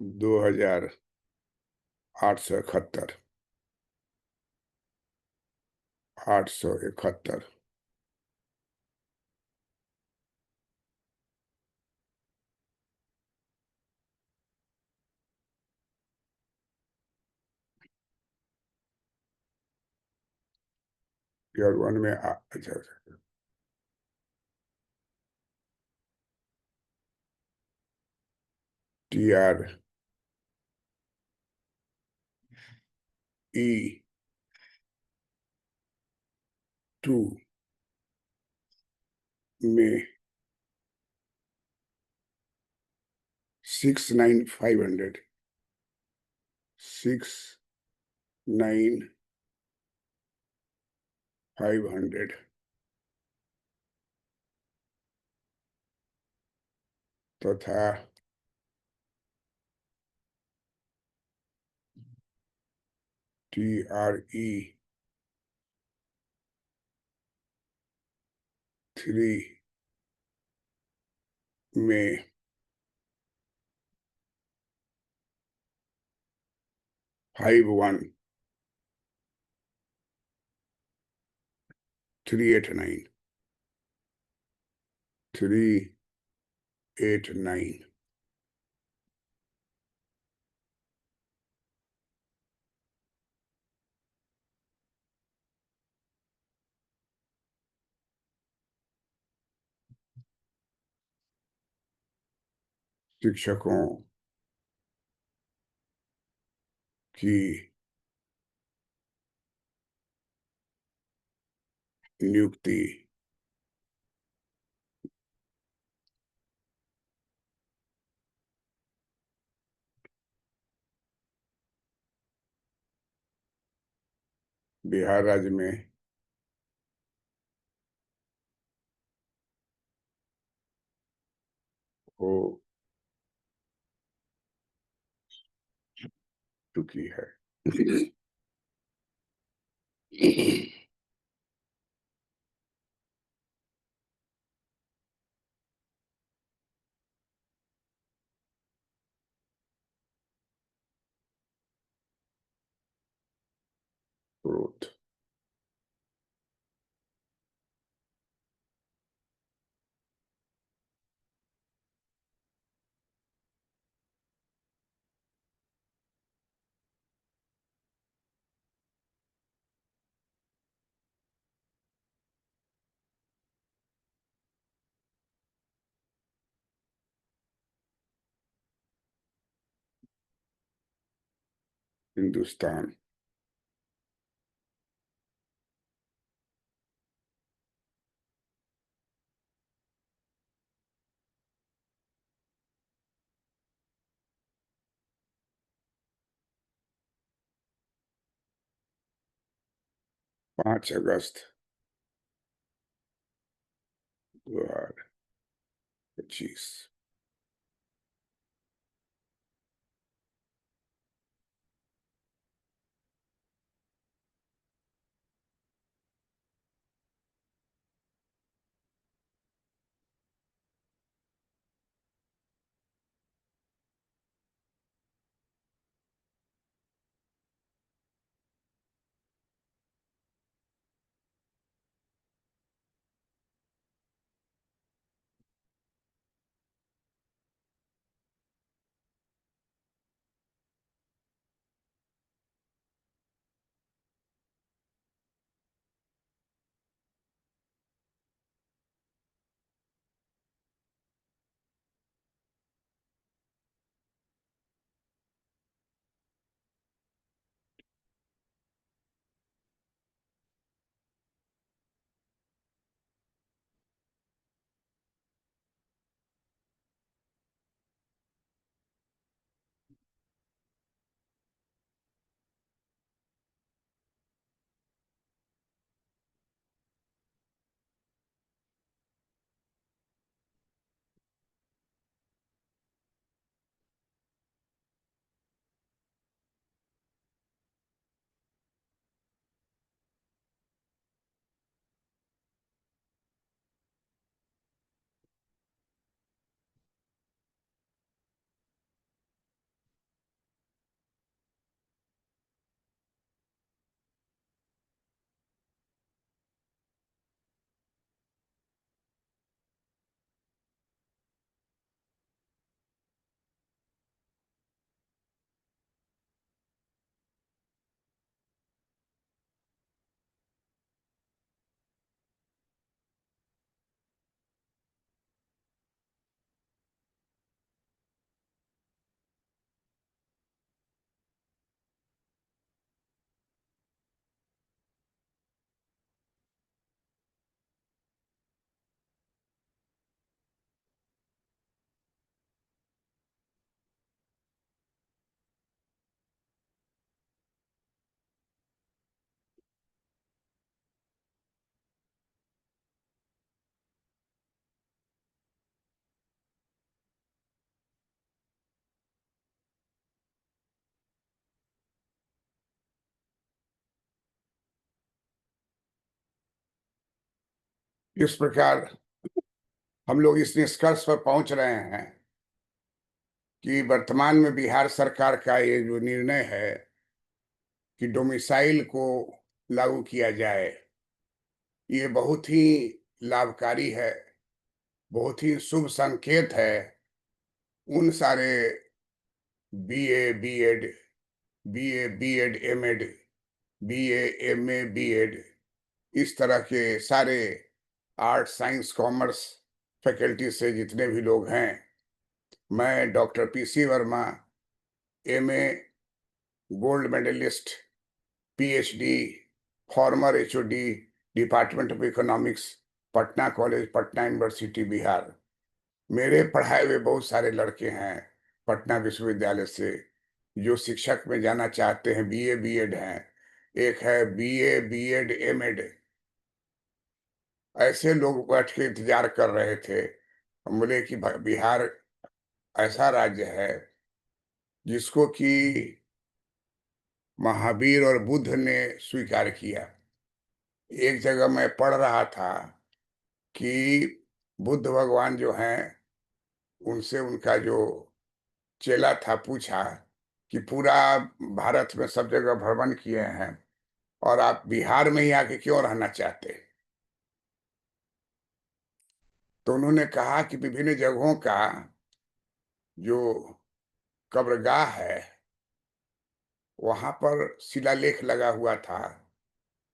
2,871 871 ईयर वन में अच्छा, TRE 2 में 6,9,500 6,9,500 तथा TRE 3 में 5,1,389 389 शिक्षकों की नियुक्ति बिहार राज्य में हो चुकी है। ग्रोथ हिंदुस्तान 5 अगस्त 2025। इस प्रकार हम लोग इस निष्कर्ष पर पहुंच रहे हैं कि वर्तमान में बिहार सरकार का ये जो निर्णय है कि डोमिसाइल को लागू किया जाए, ये बहुत ही लाभकारी है, बहुत ही शुभ संकेत है उन सारे BA, BEd, BA, BEd, MEd, BA, MA, BEd, इस तरह के सारे आर्ट, साइंस, कॉमर्स फैकल्टी से जितने भी लोग हैं, मैं doctor PC Verma, MA, gold medallist, PhD, former HOD, department of economics, Patna College, Patna University, Bihar. मेरे पढ़ाए हुए बहुत सारे लड़के हैं पटना विश्वविद्यालय से जो शिक्षक में जाना चाहते हैं, बीए, बीएड हैं, एक है बीए, बीएड, एमएड। ऐसे लोग बैठ के इंतजार कर रहे थे। हम बोले कि बिहार ऐसा राज्य है जिसको कि महावीर और बुद्ध ने स्वीकार किया। एक जगह मैं पढ़ रहा था कि बुद्ध भगवान जो हैं, उनसे उनका जो चेला था पूछा कि पूरा भारत में सब जगह भ्रमण किए हैं और आप बिहार में ही आके क्यों रहना चाहते हैं? तो उन्होंने कहा कि विभिन्न जगहों का जो कब्रगाह है, वहां पर शिलालेख लगा हुआ था,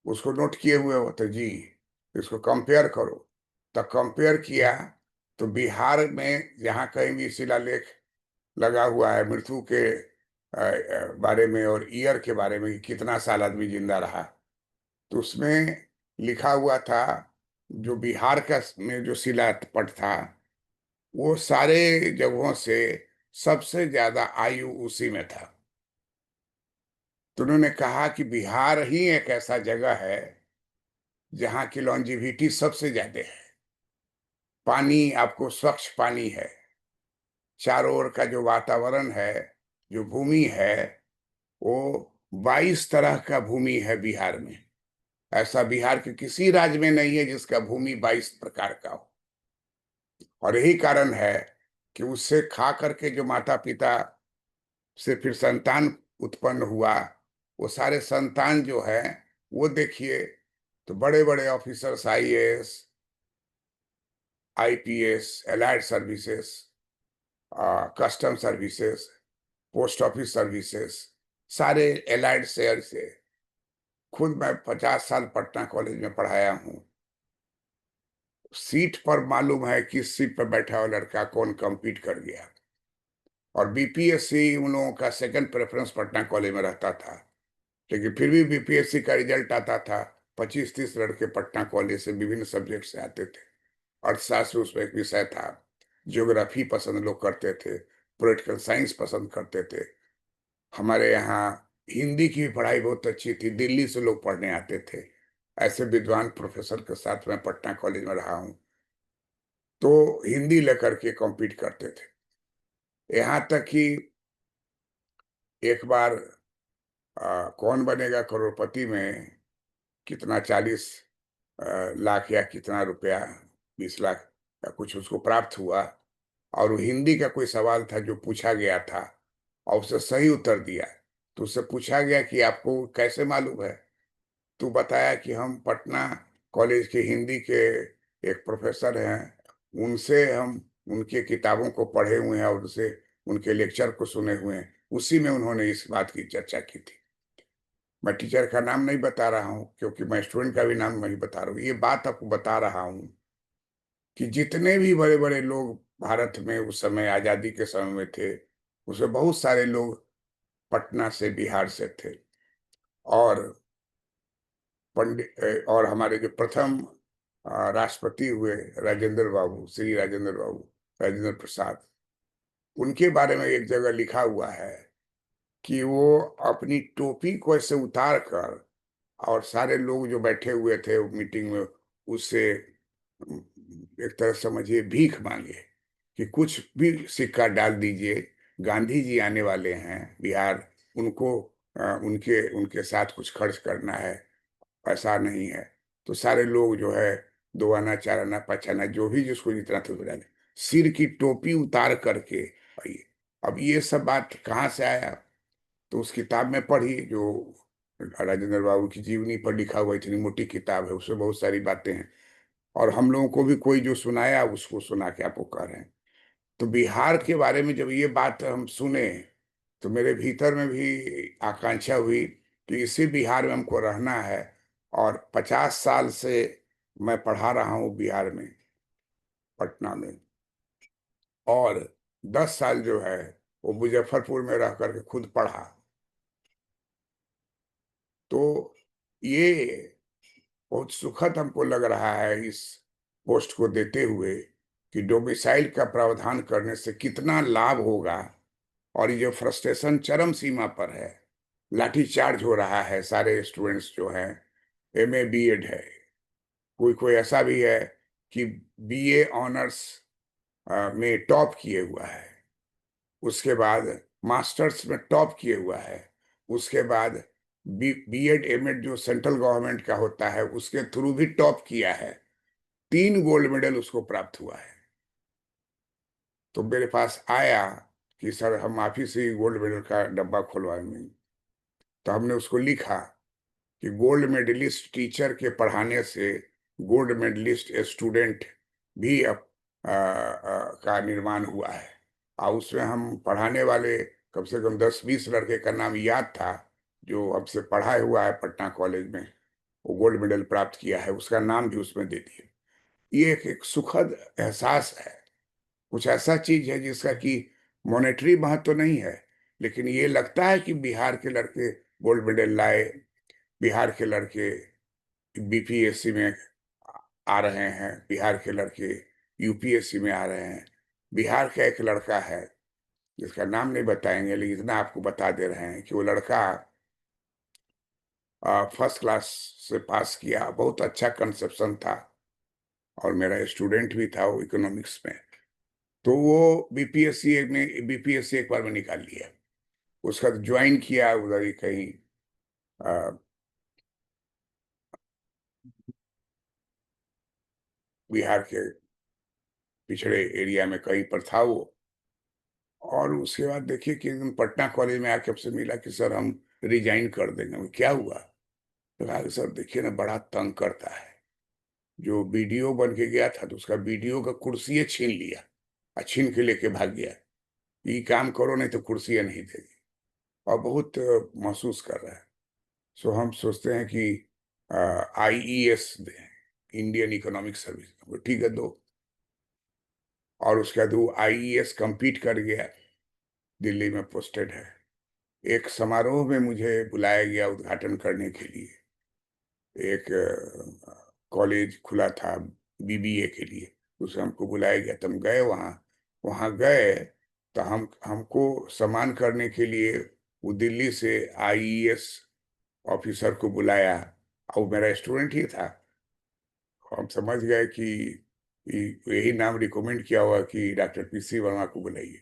उसको नोट किए हुए हो तो जी, इसको कंपेयर करो। तो कंपेयर किया तो बिहार में जहाँ कहीं भी शिलालेख लगा हुआ है मृत्यु के बारे में और ईयर के बारे में कि कितना साल आदमी जिंदा रहा, तो उसमें लिखा हुआ था जो बिहार का में जो शिलापट था, वो सारे जगहों से सबसे ज्यादा आयु उसी में था। तो उन्होंने कहा कि बिहार ही एक ऐसा जगह है जहाँ की लॉन्जिविटी सबसे ज्यादा है। पानी आपको स्वच्छ पानी है, चारों ओर का जो वातावरण है, जो भूमि है, वो 22 तरह का भूमि है बिहार में। ऐसा बिहार के किसी राज्य में नहीं है जिसका भूमि 22 प्रकार का हो। और यही कारण है कि उससे खा करके जो माता पिता से फिर संतान उत्पन्न हुआ, वो सारे संतान जो है, वो देखिए तो बड़े बड़े officers, IAS, IPS, allied services, custom services, post office services, सारे एलाइड शेयर से। खुद मैं 50 साल पटना कॉलेज में पढ़ाया हूँ। सीट पर मालूम है किस सीट पर बैठा हुआ लड़का कौन compete कर गया। और बीपीएससी उन लोगों का सेकंड प्रेफरेंस पटना कॉलेज में रहता था, लेकिन फिर भी बीपीएससी का रिजल्ट आता था, 25-30 लड़के पटना कॉलेज से विभिन्न सब्जेक्ट से आते थे। अर्थशास्त्र उसमें एक विषय था, ज्योग्राफी पसंद लोग करते थे, पॉलिटिकल साइंस पसंद करते थे। हमारे यहाँ हिंदी की भी पढ़ाई बहुत अच्छी थी, दिल्ली से लोग पढ़ने आते थे। ऐसे विद्वान प्रोफेसर के साथ मैं पटना कॉलेज में रहा हूँ, तो हिंदी लेकर के कॉम्पीट करते थे। यहाँ तक कि एक बार कौन बनेगा करोड़पति में कितना 40 लाख या कितना रुपया, 20 लाख या कुछ उसको प्राप्त हुआ। और वो हिंदी का कोई सवाल था जो पूछा गया था और उसने सही उत्तर दिया। तो उससे पूछा गया कि आपको कैसे मालूम है? तो बताया कि हम पटना कॉलेज के हिंदी के एक प्रोफेसर हैं, उनसे हम उनके किताबों को पढ़े हुए हैं और उनसे उनके लेक्चर को सुने हुए हैं। उसी में उन्होंने इस बात की चर्चा की थी। मैं टीचर का नाम नहीं बता रहा हूँ क्योंकि मैं स्टूडेंट का भी नाम नहीं बता रहा हूँ। ये बात आपको बता रहा हूँ कि जितने भी बड़े बड़े लोग भारत में उस समय आजादी के समय में थे, उसमें बहुत सारे लोग पटना से, बिहार से थे। और और हमारे जो प्रथम राष्ट्रपति हुए, राजेंद्र बाबू, श्री राजेंद्र बाबू, राजेंद्र प्रसाद, उनके बारे में एक जगह लिखा हुआ है कि वो अपनी टोपी को ऐसे उतार कर और सारे लोग जो बैठे हुए थे मीटिंग में, उससे एक तरह समझिए भीख मांगे कि कुछ भी सिक्का डाल दीजिए, गांधी जी आने वाले हैं बिहार, उनको उनके उनके साथ कुछ खर्च करना है, ऐसा नहीं है। तो सारे लोग जो है 2 आना 4 आना 5 आना जो भी जिसको जितना था उतना ले। सिर की टोपी उतार करके आइए। अब ये सब बात कहाँ से आया? तो उस किताब में पढ़ी जो राजेंद्र बाबू की जीवनी पर लिखा हुआ, इतनी मोटी किताब है, उसमें बहुत सारी बातें हैं। और हम लोगों को भी कोई जो सुनाया उसको सुना के आपको कह रहे हैं। तो बिहार के बारे में जब ये बात हम सुने तो मेरे भीतर में भी आकांक्षा हुई कि इसी बिहार में हमको रहना है। और 50 साल से मैं पढ़ा रहा हूँ बिहार में, पटना में। और 10 साल जो है वो मुजफ्फरपुर में रह करके खुद पढ़ा। तो ये बहुत सुखद हमको लग रहा है इस पोस्ट को देते हुए कि डोमिसाइल का प्रावधान करने से कितना लाभ होगा। और ये जो फ्रस्ट्रेशन चरम सीमा पर है, लाठीचार्ज हो रहा है, सारे स्टूडेंट्स जो हैं, एमए बीएड है, कोई कोई ऐसा भी है कि बीए ऑनर्स में टॉप किए हुआ है, उसके बाद मास्टर्स में टॉप किए हुआ है, उसके बाद बीएड एमएड जो सेंट्रल गवर्नमेंट का होता है उसके थ्रू भी टॉप किया है। 3 गोल्ड मेडल उसको प्राप्त हुआ है। तो मेरे पास आया कि सर हम आप ही से गोल्ड मेडल का डब्बा खुलवाएंगे। तो हमने उसको लिखा कि गोल्ड मेडलिस्ट टीचर के पढ़ाने से गोल्ड मेडलिस्ट स्टूडेंट भी का निर्माण हुआ है। और उसमें हम पढ़ाने वाले कम से कम 10-20 लड़के का नाम याद था जो हमसे पढ़ा हुआ है पटना कॉलेज में, वो गोल्ड मेडल प्राप्त किया है, उसका नाम भी उसमें दे दिए। ये एक सुखद एहसास है। कुछ ऐसा चीज है जिसका कि मॉनेटरी महत्व तो नहीं है, लेकिन ये लगता है कि बिहार के लड़के गोल्ड मेडल लाए, बिहार के लड़के बीपीएससी में आ रहे हैं, बिहार के लड़के यूपीएससी में आ रहे हैं। बिहार का एक लड़का है जिसका नाम नहीं बताएंगे, लेकिन इतना आपको बता दे रहे हैं कि वो लड़का फर्स्ट क्लास से पास किया, बहुत अच्छा कंसेप्शन था, और मेरा स्टूडेंट भी था वो इकोनॉमिक्स में। तो वो बीपीएससी एक बार में निकाल लिया। उसका ज्वाइन किया उधर ही कहीं अ, बिहार के पिछड़े एरिया में कहीं पर था वो। और उसके बाद देखिए कि एकदम पटना कॉलेज में आके हमसे मिला कि सर हम रिजाइन कर देंगे। मैं, क्या हुआ? तो कहा कि सर देखिए ना बड़ा तंग करता है। जो बीडीओ बन के गया था तो उसका बीडीओ का कुर्सी छीन लिया और छीन के लेके भाग गया। ये काम करो नहीं तो कुर्सियां नहीं देगी। और बहुत महसूस कर रहा है। सो हम सोचते हैं कि आईईएस दें, इंडियन इकोनॉमिक सर्विस, ठीक है दो। और उसके बाद वो आईईएस compete कर गया, दिल्ली में पोस्टेड है। एक समारोह में मुझे बुलाया गया उद्घाटन करने के लिए। एक कॉलेज खुला था बीबीए के लिए, उसे हमको बुलाया गया, तो हम गए वहाँ। वहाँ गए तो हमको सम्मान करने के लिए वो दिल्ली से आईईएस ऑफिसर को बुलाया, और वो मेरा स्टूडेंट ही था। हम समझ गए कि यही नाम रिकमेंड किया हुआ कि डॉक्टर पीसी वर्मा को बुलाइए।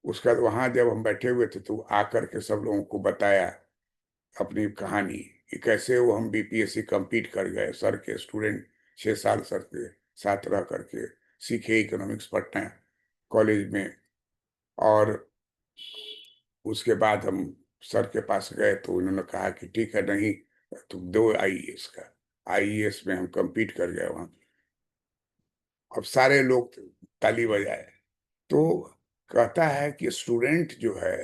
उसका बाद वहाँ जब हम बैठे हुए थे तो आकर के सब लोगों को बताया अपनी कहानी कि कैसे वो हम बीपीएससी compete कर गए, सर के स्टूडेंट 6 साल सर के साथ रह करके सीखे इकोनॉमिक्स पटना कॉलेज में। और उसके बाद हम सर के पास गए तो उन्होंने कहा कि ठीक है, नहीं तुम दो आईएएस का। आईएएस में हम compete कर गए वहाँ। अब सारे लोग ताली बजाए। तो कहता है कि स्टूडेंट जो है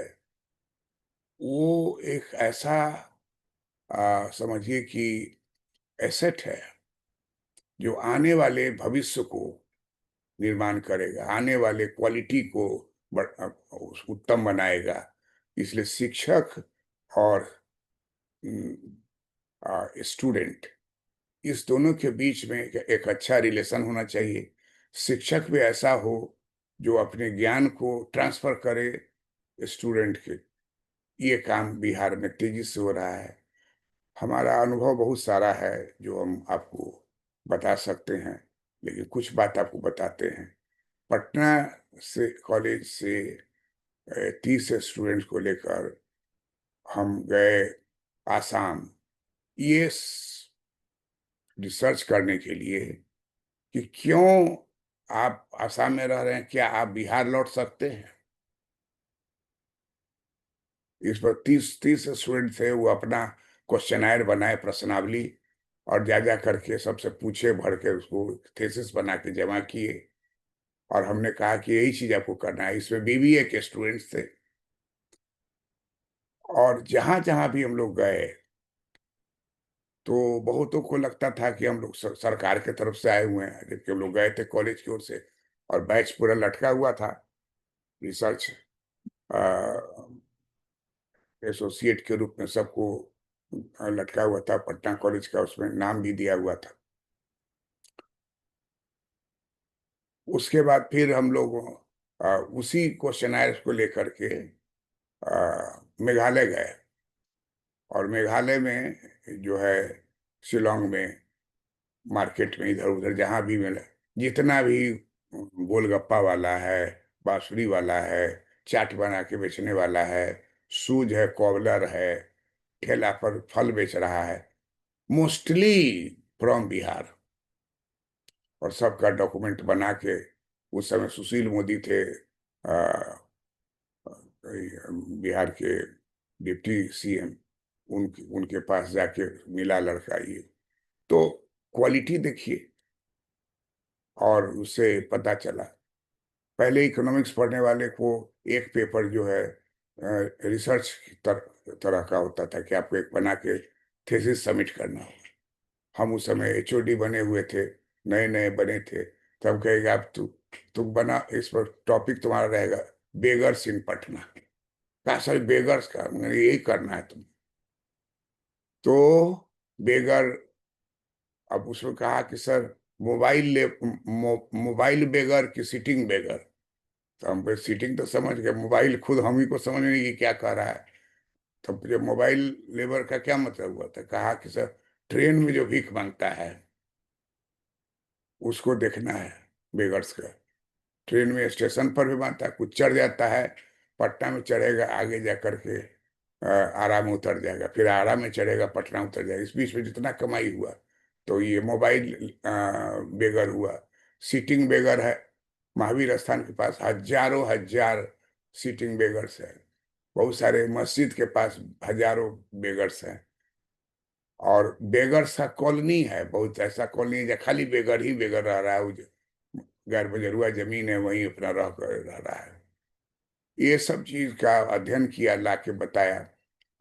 वो एक ऐसा समझिए कि एसेट है जो आने वाले भविष्य को निर्माण करेगा, आने वाले क्वालिटी को उत्तम बनाएगा। इसलिए शिक्षक और स्टूडेंट, इस दोनों के बीच में एक अच्छा रिलेशन होना चाहिए। शिक्षक भी ऐसा हो जो अपने ज्ञान को ट्रांसफर करे स्टूडेंट के। ये काम बिहार में तेजी से हो रहा है। हमारा अनुभव बहुत सारा है जो हम आपको बता सकते हैं, लेकिन कुछ बात आपको बताते हैं। पटना से कॉलेज से 30 स्टूडेंट्स को लेकर हम गए आसाम, ये रिसर्च करने के लिए कि क्यों आप आसाम में रह रहे हैं, क्या आप बिहार लौट सकते हैं? इस पर 30 स्टूडेंट थे, वो अपना क्वेश्चनायर बनाए, प्रश्नावली, और जा जा करके सबसे पूछे, भर के उसको थीसिस बना के जमा किए। और हमने कहा कि यही चीज आपको करना है। इसमें बीबीए के स्टूडेंट्स थे। और जहां जहां भी हम लोग गए, तो बहुतों को लगता था कि हम लोग सरकार की तरफ से आए हुए हैं, जबकि हम लोग गए थे कॉलेज की ओर से। और बैच पूरा लटका हुआ था। रिसर्च एसोसिएट के रूप में सबको लटका हुआ था। पटना कॉलेज का उसमें नाम भी दिया हुआ था। उसके बाद फिर हम लोग उसी क्वेश्चनायर को लेकर के मेघालय गए। और मेघालय में जो है, शिलोंग में, मार्केट में, इधर उधर जहां भी मिला, जितना भी गोलगप्पा वाला है, बांसुरी वाला है, चाट बना के बेचने वाला है, शूज है, कॉबलर है, ठेला पर फल बेच रहा है, मोस्टली फ्रॉम बिहार। और सबका डॉक्यूमेंट बना के, उस समय सुशील मोदी थे बिहार के डिप्टी सीएम, उनके पास जाके मिला लड़का ये। तो क्वालिटी देखिए, और उससे पता चला। पहले इकोनॉमिक्स पढ़ने वाले को एक पेपर जो है रिसर्च तरह का होता था, कि आपको एक बना के थीसिस सबमिट करना हो। हम उस समय एचओडी बने हुए थे, नए नए बने थे। तो हम कहेगा, आप तुम बना, इस पर टॉपिक तुम्हारा रहेगा बेगर्स इन पटना। कहा सर, बेगर्स का, मैंने यही करना है तुम। तो बेगर, अब उसमें कहा कि सर, मोबाइल बेगर की सिटिंग बेगर। तो हम पे सीटिंग तो समझ गए, मोबाइल खुद हम ही को समझ नहीं कि क्या कह रहा है। तो जब मोबाइल लेबर का क्या मतलब हुआ, था कहा कि सर, ट्रेन में जो भीख मांगता है उसको देखना है, बेगर्स का। ट्रेन में स्टेशन पर भी मांगता है, कुछ चढ़ जाता है, पटना में चढ़ेगा, आगे जा करके आराम में उतर जाएगा, फिर आराम में चढ़ेगा, पटना उतर जाएगा। इस बीच में जितना कमाई हुआ, तो ये मोबाइल बेगर हुआ। सीटिंग बेगर है। महावीर स्थान के पास हजारों हजार सीटिंग बेगर्स है। बहुत सारे मस्जिद के पास हजारों बेगर्स हैं। और बेगर्स का कॉलोनी है, बहुत ऐसा कॉलोनी है जहाँ खाली बेगर ही बेगर रह रहा है। वो गैर बजरुआ जमीन है, वहीं अपना रह कर रह रहा है। ये सब चीज का अध्ययन किया, ला के बताया।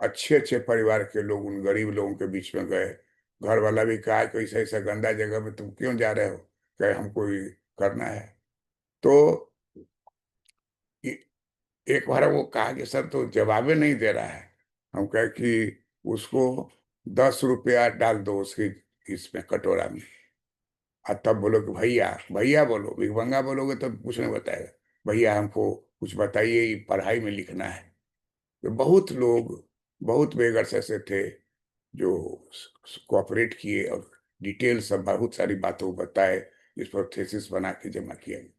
अच्छे अच्छे परिवार के लोग उन गरीब लोगों के बीच में गए। घर वाला भी कहा कि ऐसा ऐसा गंदा जगह में तुम क्यों जा रहे हो, कहे हमको ये करना है। तो ए- एक बार वो कहा कि सर, तो जवाबे नहीं दे रहा है। हम कहे कि उसको 10 रुपया डाल दो उसकी, इसमें कटोरा में। और तब बोलो कि भैया, भैया बोलो, भिखमंगा बोलोगे तो कुछ नहीं बताएगा। भैया हमको कुछ बताइए, ये पढ़ाई में लिखना है। तो बहुत लोग, बहुत बेगर्स ऐसे थे जो कोऑपरेट किए, और डिटेल सब बहुत सारी बातों को बताए, जिस पर थीसिस बना के जमा किया गया।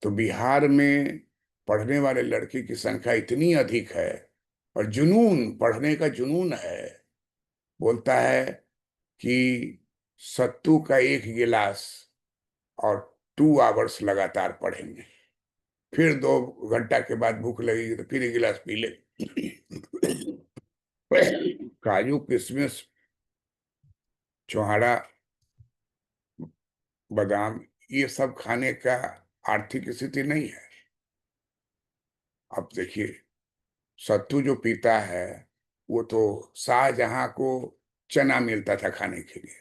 तो बिहार में पढ़ने वाले लड़के की संख्या इतनी अधिक है, और जुनून, पढ़ने का जुनून है। बोलता है कि सत्तू का एक गिलास, और 2 आवर्स लगातार पढ़ेंगे, फिर 2 घंटा के बाद भूख लगेगी तो फिर एक गिलास पी ले। काजू किशमिश, छोहाड़ा, बादाम, ये सब खाने का आर्थिक स्थिति नहीं है। अब देखिए, सत्तू जो पीता है, वो तो शाहजहां को चना मिलता था खाने के लिए,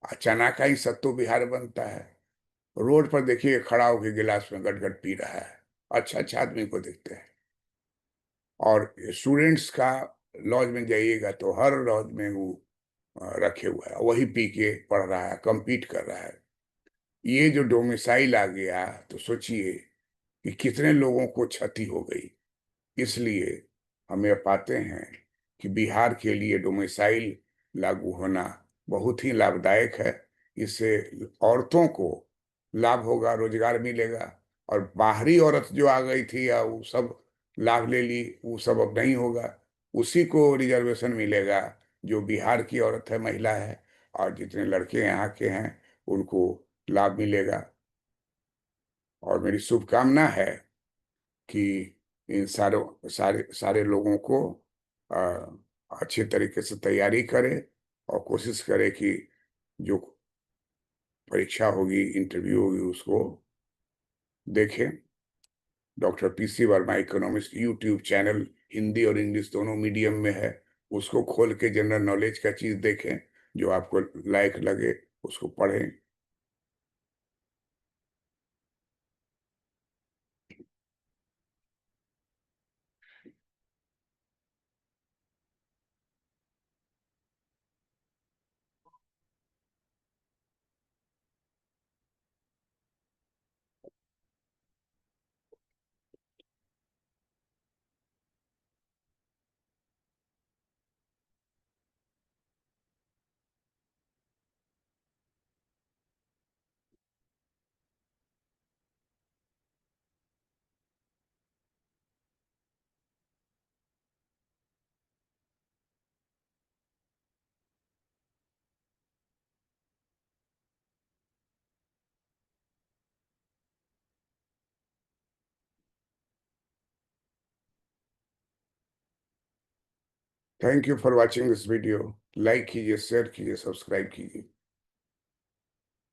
और चना का ही सत्तू बिहार बनता है। रोड पर देखिए, खड़ा होकर गिलास में गट गट पी रहा है, अच्छा अच्छा आदमी को देखते हैं। और स्टूडेंट्स का लॉज में जाइएगा तो हर लॉज में वो रखे हुआ है, वही पी के पढ़ रहा है, compete कर रहा है। ये जो डोमिसाइल आ गया, तो सोचिए कि कितने लोगों को क्षति हो गई। इसलिए हम ये पाते हैं कि बिहार के लिए डोमिसाइल लागू होना बहुत ही लाभदायक है। इससे औरतों को लाभ होगा, रोजगार मिलेगा। और बाहरी औरत जो आ गई थी, या वो सब लाभ ले ली, वो सब अब नहीं होगा। उसी को रिजर्वेशन मिलेगा जो बिहार की औरत है, महिला है। और जितने लड़के यहाँ के हैं, उनको लाभ मिलेगा। और मेरी शुभकामना है कि इन सारे सारे लोगों को अच्छे तरीके से तैयारी करें और कोशिश करें कि जो परीक्षा होगी, इंटरव्यू होगी, उसको देखें। Doctor PC Verma economics YouTube channel Hindi और इंग्लिश दोनों मीडियम में है। उसको खोल के जनरल नॉलेज का चीज देखें, जो आपको लायक लगे उसको पढ़ें। Thank you for watching this video. Like कीजिए, शेयर कीजिए, सब्सक्राइब कीजिए।